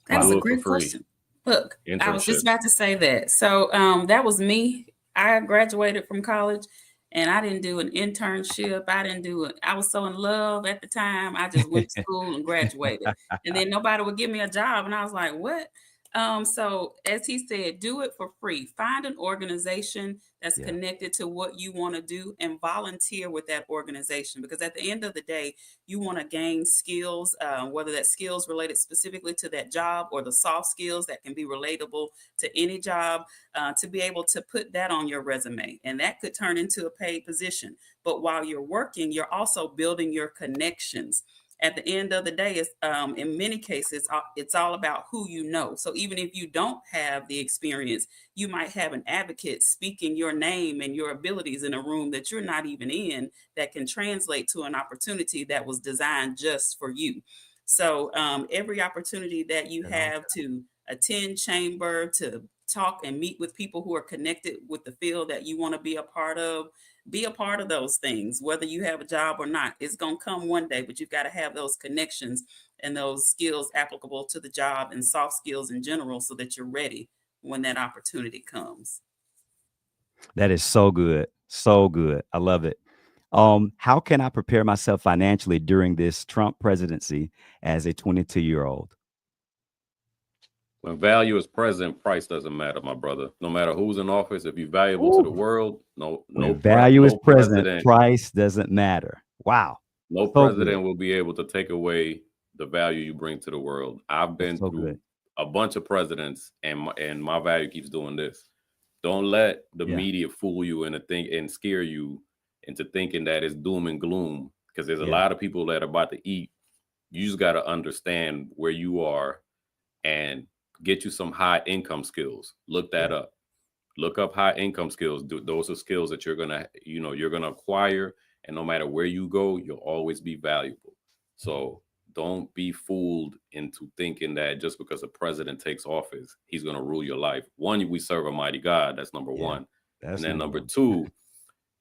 That was a great question. Look, I was just about to say that. So that was me. I graduated from college and I didn't do an internship. I didn't do it. I was so in love at the time. I just went to school and graduated. And then nobody would give me a job. And I was like, what? So as he said, do it for free. Find an organization that's connected to what you want to do and volunteer with that organization. Because at the end of the day, you want to gain skills, whether that skills related specifically to that job or the soft skills that can be relatable to any job, to be able to put that on your resume. And that could turn into a paid position. But while you're working, you're also building your connections. At the end of the day, it's, in many cases, it's all about who you know. So even if you don't have the experience, you might have an advocate speaking your name and your abilities in a room that you're not even in, that can translate to an opportunity that was designed just for you. So every opportunity that you have to attend chamber, to talk and meet with people who are connected with the field that you want to be a part of those things, whether you have a job or not. It's going to come one day, but you've got to have those connections and those skills applicable to the job and soft skills in general so that you're ready when that opportunity comes. That is so good. So good. I love it. How can I prepare myself financially during this Trump presidency as a 22-year-old? When value is present, price doesn't matter, my brother. No matter who's in office, if you're valuable to the world, no value is present, president, price doesn't matter. Wow. No president will be able to take away the value you bring to the world. I've been through a bunch of presidents, and my value keeps doing this. Don't let the media fool you and scare you into thinking that it's doom and gloom, because there's a lot of people that are about to eat You just got to understand where you are and get you some high income skills. Look that up. Look up high income skills. Those are skills that you're gonna acquire, and no matter where you go, you'll always be valuable. So don't be fooled into thinking that just because a president takes office, he's gonna rule your life. One, we serve a mighty God. That's number one. And then number two,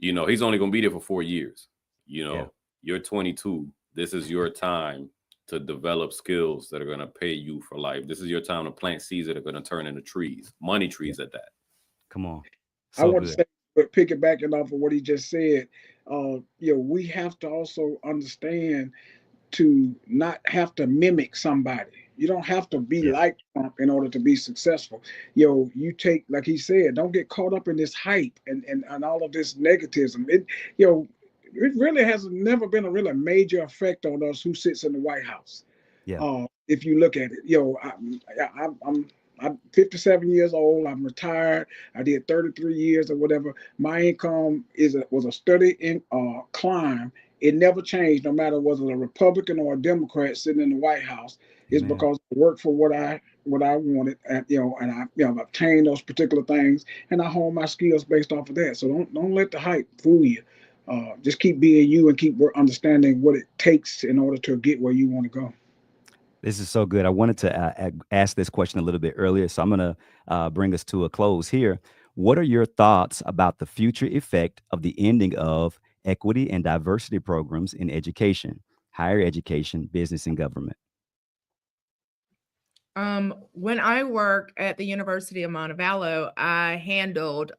he's only gonna be there for 4 years. You're 22. This is your time to develop skills that are going to pay you for life. This is your time to plant seeds that are going to turn into trees, money trees at that. Come on. I want to say, but piggybacking off of what he just said, we have to also understand to not have to mimic somebody. You don't have to be like Trump in order to be successful. You take, like he said, don't get caught up in this hype and all of this negativism. It really has never been a really major effect on us who sits in the White House. If you look at it, I'm 57 years old. I'm retired. I did 33 years or whatever. My income was a steady climb. It never changed, no matter whether it a Republican or a Democrat sitting in the White House. It's because I worked for what I wanted, and I've obtained those particular things, and I hone my skills based off of that. So don't let the hype fool you. Just keep being you and keep understanding what it takes in order to get where you want to go. This is so good. I wanted to ask this question a little bit earlier, so I'm going to bring us to a close here. What are your thoughts about the future effect of the ending of equity and diversity programs in education, higher education, business, and government? When I worked at the University of Montevallo, I handled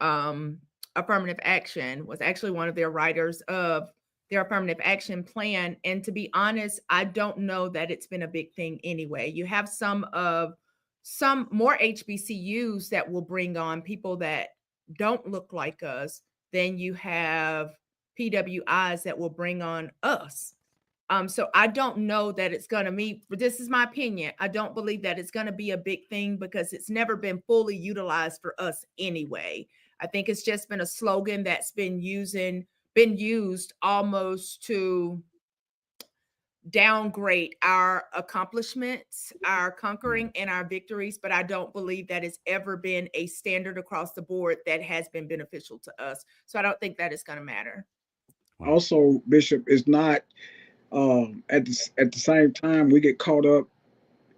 affirmative action, was actually one of their writers of their affirmative action plan. And to be honest, I don't know that it's been a big thing anyway. You have some more HBCUs that will bring on people that don't look like us. Then you have PWIs that will bring on us. So I don't know that it's going to be, this is my opinion. I don't believe that it's going to be a big thing because it's never been fully utilized for us anyway. I think it's just been a slogan that's been used almost to downgrade our accomplishments, our conquering and our victories, but I don't believe that it's ever been a standard across the board that has been beneficial to us. So I don't think that it's going to matter. Also, Bishop, is not at the same time we get caught up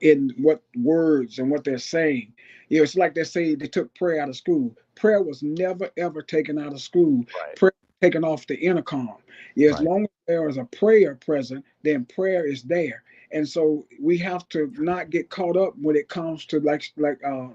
in what words and what they're saying. It's like they say they took prayer out of school. Prayer was never ever taken out of school. Prayer taken off the intercom. As long as there is a prayer present, then prayer is there. And so we have to not get caught up when it comes to like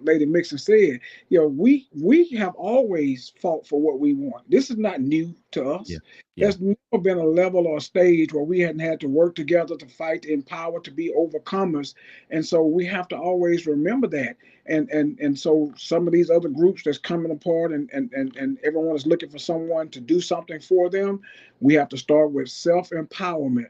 Lady Mixon said. We have always fought for what we want. This is not new to us. There's never been a level or a stage where we hadn't had to work together to fight in power to be overcomers. And so we have to always remember that. And so some of these other groups that's coming apart and everyone is looking for someone to do something for them. We have to start with self-empowerment.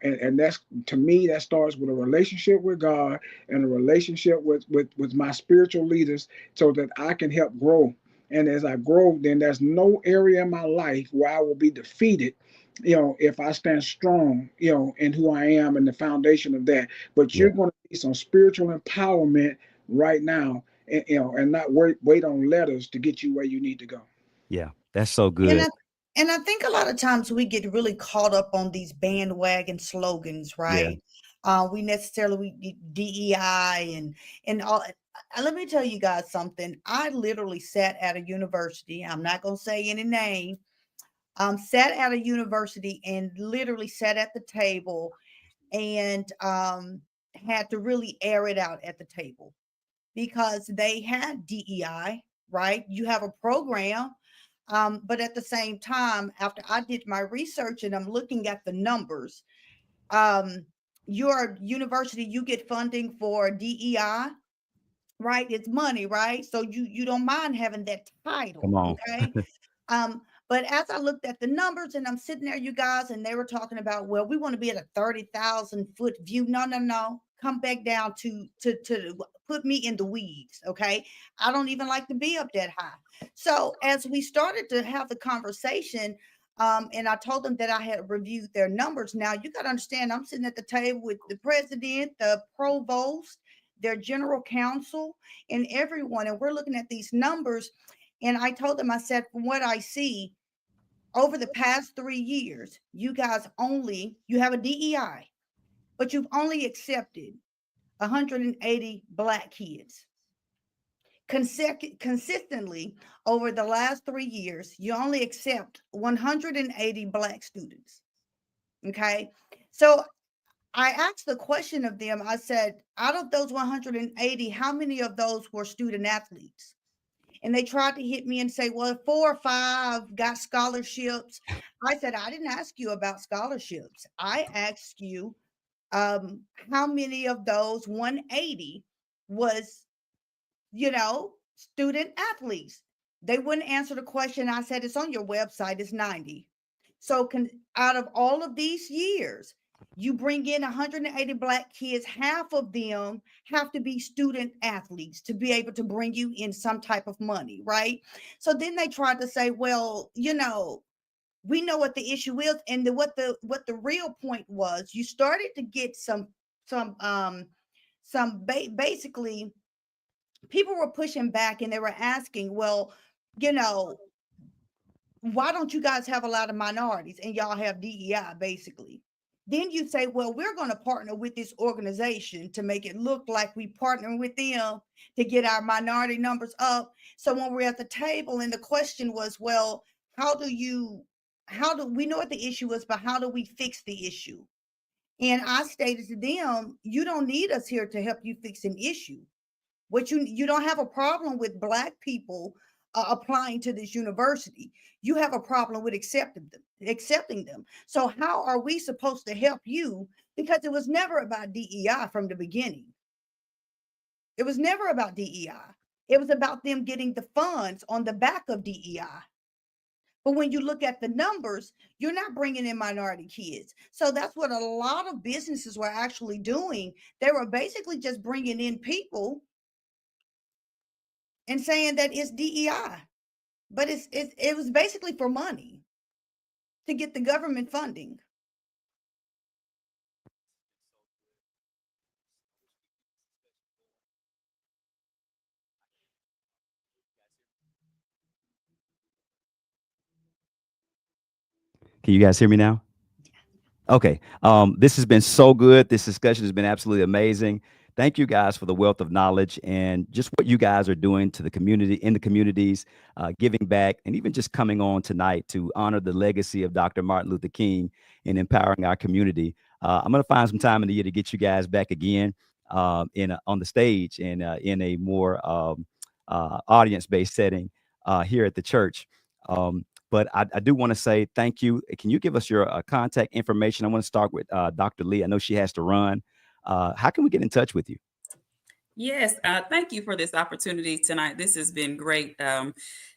And that's, to me, that starts with a relationship with God and a relationship with my spiritual leaders so that I can help grow. And as I grow, then there's no area in my life where I will be defeated, if I stand strong, in who I am and the foundation of that. But you're going to need some spiritual empowerment right now, and not wait on letters to get you where you need to go. Yeah, that's so good. And I think a lot of times we get really caught up on these bandwagon slogans, right? We DEI and all. Let me tell you guys something. I literally sat at a university. I'm not going to say any name. Sat at a university and literally sat at the table and had to really air it out at the table because they had DEI, right? You have a program. But at the same time, after I did my research and I'm looking at the numbers, your university, you get funding for DEI, right? It's money, right? So you don't mind having that title. Come on. Okay. But as I looked at the numbers and I'm sitting there, you guys, and they were talking about, well, we want to be at a 30,000 foot view. No. Come back down to put me in the weeds. Okay. I don't even like to be up that high. So as we started to have the conversation, And I told them that I had reviewed their numbers. Now you got to understand, I'm sitting at the table with the president, the provost, their general counsel, and everyone, and we're looking at these numbers. And I told them, I said, from what I see over the past 3 years, you guys you have a DEI, but you've only accepted 180 Black kids. Consistently over the last 3 years, you only accept 180 Black students. Okay. So I asked the question of them. I said, out of those 180, how many of those were student athletes? And they tried to hit me and say, well, 4 or 5 got scholarships. I said, I didn't ask you about scholarships. I asked you how many of those 180 was, student athletes. They wouldn't answer the question. I said, it's on your website, it's 90. So out of all of these years, you bring in 180 Black kids, half of them have to be student athletes to be able to bring you in some type of money, right? So then they tried to say, well, we know what the issue is. And what the real point was, you started to get basically people were pushing back and they were asking, well, why don't you guys have a lot of minorities and y'all have DEI basically? Then you say, well, we're going to partner with this organization to make it look like we partner with them to get our minority numbers up. So when we're at the table and the question was, well, how do we know what the issue is, but how do we fix the issue? And I stated to them, you don't need us here to help you fix an issue. What you don't have a problem with Black people applying to this university. You have a problem with accepting them. So how are we supposed to help you? Because it was never about DEI from the beginning. It was never about DEI. It was about them getting the funds on the back of DEI. But when you look at the numbers, you're not bringing in minority kids. So that's what a lot of businesses were actually doing. They were basically just bringing in people and saying that it's DEI, but it was basically for money to get the government funding. Can you guys hear me now? Okay. This has been so good. This discussion has been absolutely amazing. Thank you guys for the wealth of knowledge and just what you guys are doing to the community, in the communities, giving back, and even just coming on tonight to honor the legacy of Dr. Martin Luther King and empowering our community. I'm going to find some time in the year to get you guys back again on the stage and in a more audience-based setting here at the church. But I do want to say thank you. Can you give us your contact information? I want to start with Dr. Lee. I know she has to run. How can we get in touch with you? Yes, thank you for this opportunity tonight. This has been great.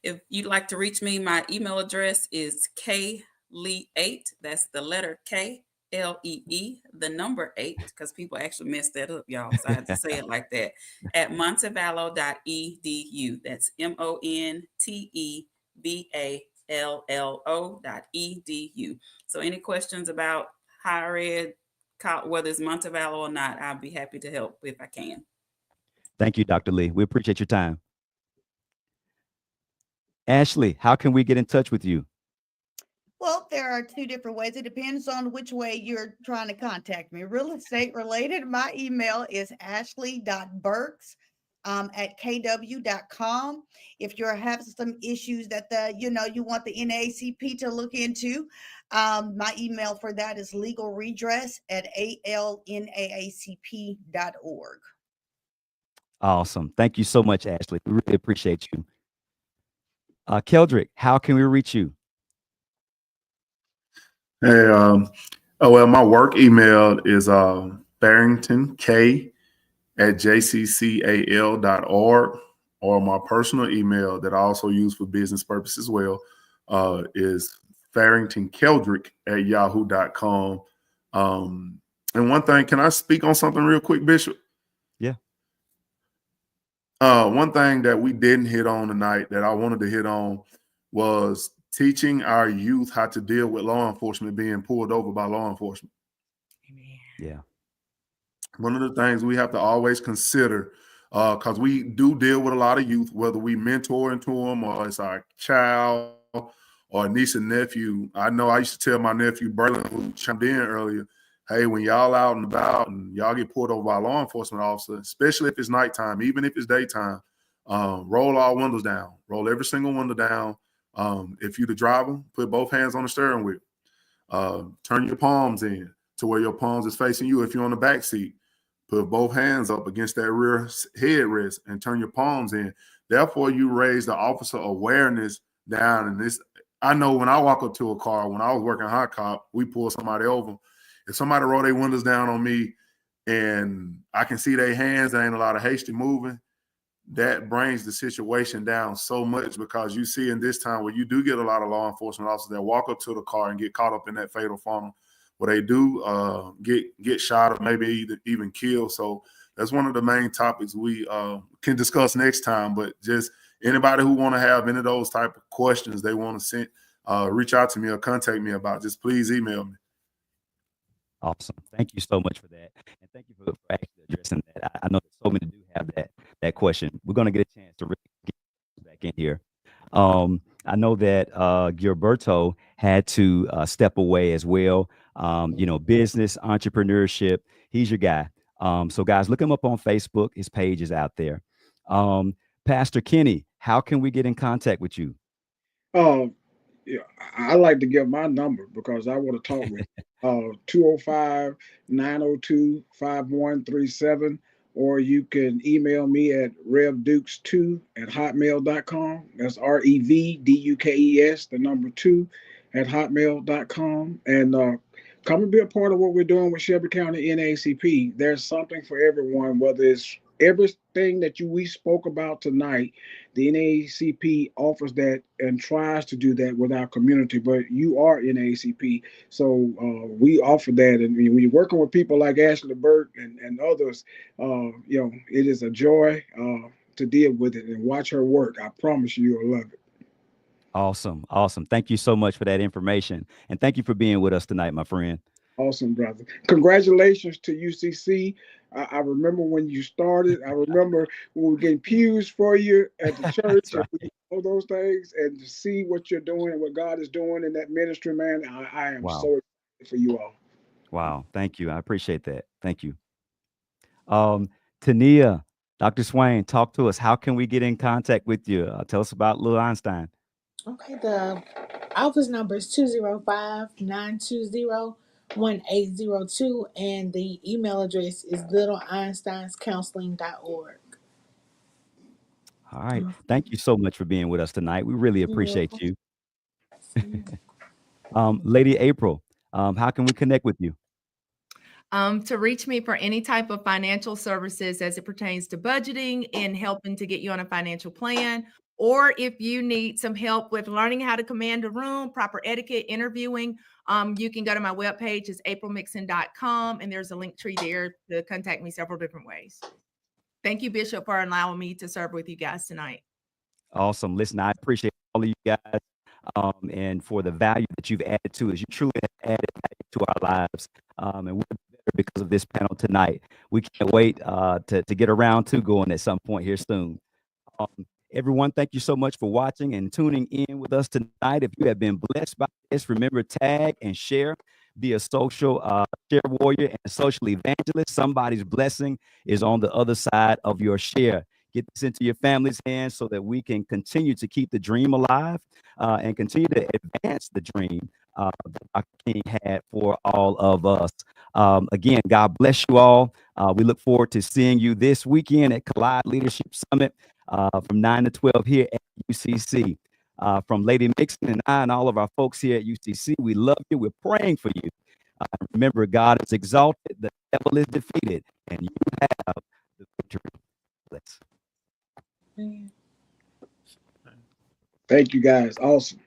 If you'd like to reach me, my email address is klee8. That's the letter K, L-E-E, the number 8, because people actually messed that up, y'all. So I had to say it like that, at montevallo.edu. That's MONTEVALLO.edu. So any questions about higher ed, whether it's Montevallo or not, I'll be happy to help if I can. Thank you, Dr. Lee. We appreciate your time. Ashley, how can we get in touch with you? Well, there are 2 different ways. It depends on which way you're trying to contact me. Real estate related, my email is ashley.burks at kw.com. If you're having some issues that you want the NAACP to look into, my email for that is legalredress@alnaacp.org. Awesome. Thank you so much, Ashley. We really appreciate you. Keldrick, how can we reach you? Hey, well, my work email is barringtonk@jccal.org, or my personal email that I also use for business purposes as well is farringtonkeldrick@yahoo.com. And one thing, can I speak on something real quick, Bishop? Yeah. One thing that we didn't hit on tonight that I wanted to hit on was teaching our youth how to deal with law enforcement being pulled over by law enforcement. Amen. Yeah. One of the things we have to always consider, because we do deal with a lot of youth, whether we mentor into them or it's our child or niece and nephew. I know I used to tell my nephew Berlin, who chimed in earlier, hey, when y'all out and about and y'all get pulled over by a law enforcement officer, especially if it's nighttime, even if it's daytime, roll all windows down. Roll every single window down. If you're the driver, put both hands on the steering wheel. Turn your palms in to where your palms is facing you. If you're on the back seat, put both hands up against that rear headrest and turn your palms in. Therefore, you raise the officer awareness down. And this, I know when I walk up to a car, when I was working hot cop, we pull somebody over. If somebody roll their windows down on me and I can see their hands, there ain't a lot of hasty moving, that brings the situation down so much, because you see in this time where you do get a lot of law enforcement officers that walk up to the car and get caught up in that fatal funnel, where they do get shot or maybe even killed. So that's one of the main topics we can discuss next time. But just anybody who want to have any of those type of questions they want to send, reach out to me or contact me about, just please email me. Awesome. Thank you so much for that. And thank you for actually addressing that. I know that so many do have that question. We're going to get a chance to really get back in here. I know that Gilberto had to step away as well. Business, entrepreneurship, he's your guy. So guys, look him up on Facebook. His page is out there. Pastor Kenny, how can we get in contact with you? Yeah, I like to give my number because I want to talk with 205-902-5137, or you can email me at revdukes2@hotmail.com. That's REVDUKES, the number 2 at hotmail.com. And come and be a part of what we're doing with Shelby County NAACP. There's something for everyone, whether it's everything that we spoke about tonight. The NAACP offers that and tries to do that with our community, but you are NAACP, so we offer that. And when you're working with people like Ashley Burke and others, it is a joy to deal with it and watch her work. I promise you'll love it. Awesome. Thank you so much for that information, and thank you for being with us tonight, my friend. Awesome, brother. Congratulations to UCC. I remember when you started. I remember when we were getting pews for you at the church. Right. And all those things, and to see what you're doing and what God is doing in that ministry, man, I am so excited for you all. Wow. Thank you. I appreciate that. Thank you. Tania, Dr. Swain, talk to us. How can we get in contact with you? Tell us about Lil Einstein. Okay, the office number is 205-920-1802, and the email address is littleeinsteinscounseling.org. All right. Thank you so much for being with us tonight. We really appreciate you. Lady April, how can we connect with you? To reach me for any type of financial services as it pertains to budgeting and helping to get you on a financial plan, or if you need some help with learning how to command a room, proper etiquette, interviewing, you can go to my webpage. It's aprilmixon.com, and there's a link tree there to contact me several different ways. Thank you, Bishop, for allowing me to serve with you guys tonight. Awesome. Listen, I appreciate all of you guys and for the value that you've added to us. You truly have added value to our lives, and we're better because of this panel tonight. We can't wait to get around to going at some point here soon. Everyone, thank you so much for watching and tuning in with us tonight. If you have been blessed by this, remember, tag and share. Be a social share warrior and a social evangelist. Somebody's blessing is on the other side of your share. Get this into your family's hands so that we can continue to keep the dream alive and continue to advance the dream that our King had for all of us. Again, God bless you all. We look forward to seeing you this weekend at Collide Leadership Summit from 9 to 12 here at UCC. From Lady Mixon and I and all of our folks here at UCC, we love you. We're praying for you. Remember, God is exalted, the devil is defeated, and you have the victory. Let's. Thank you, guys. Awesome.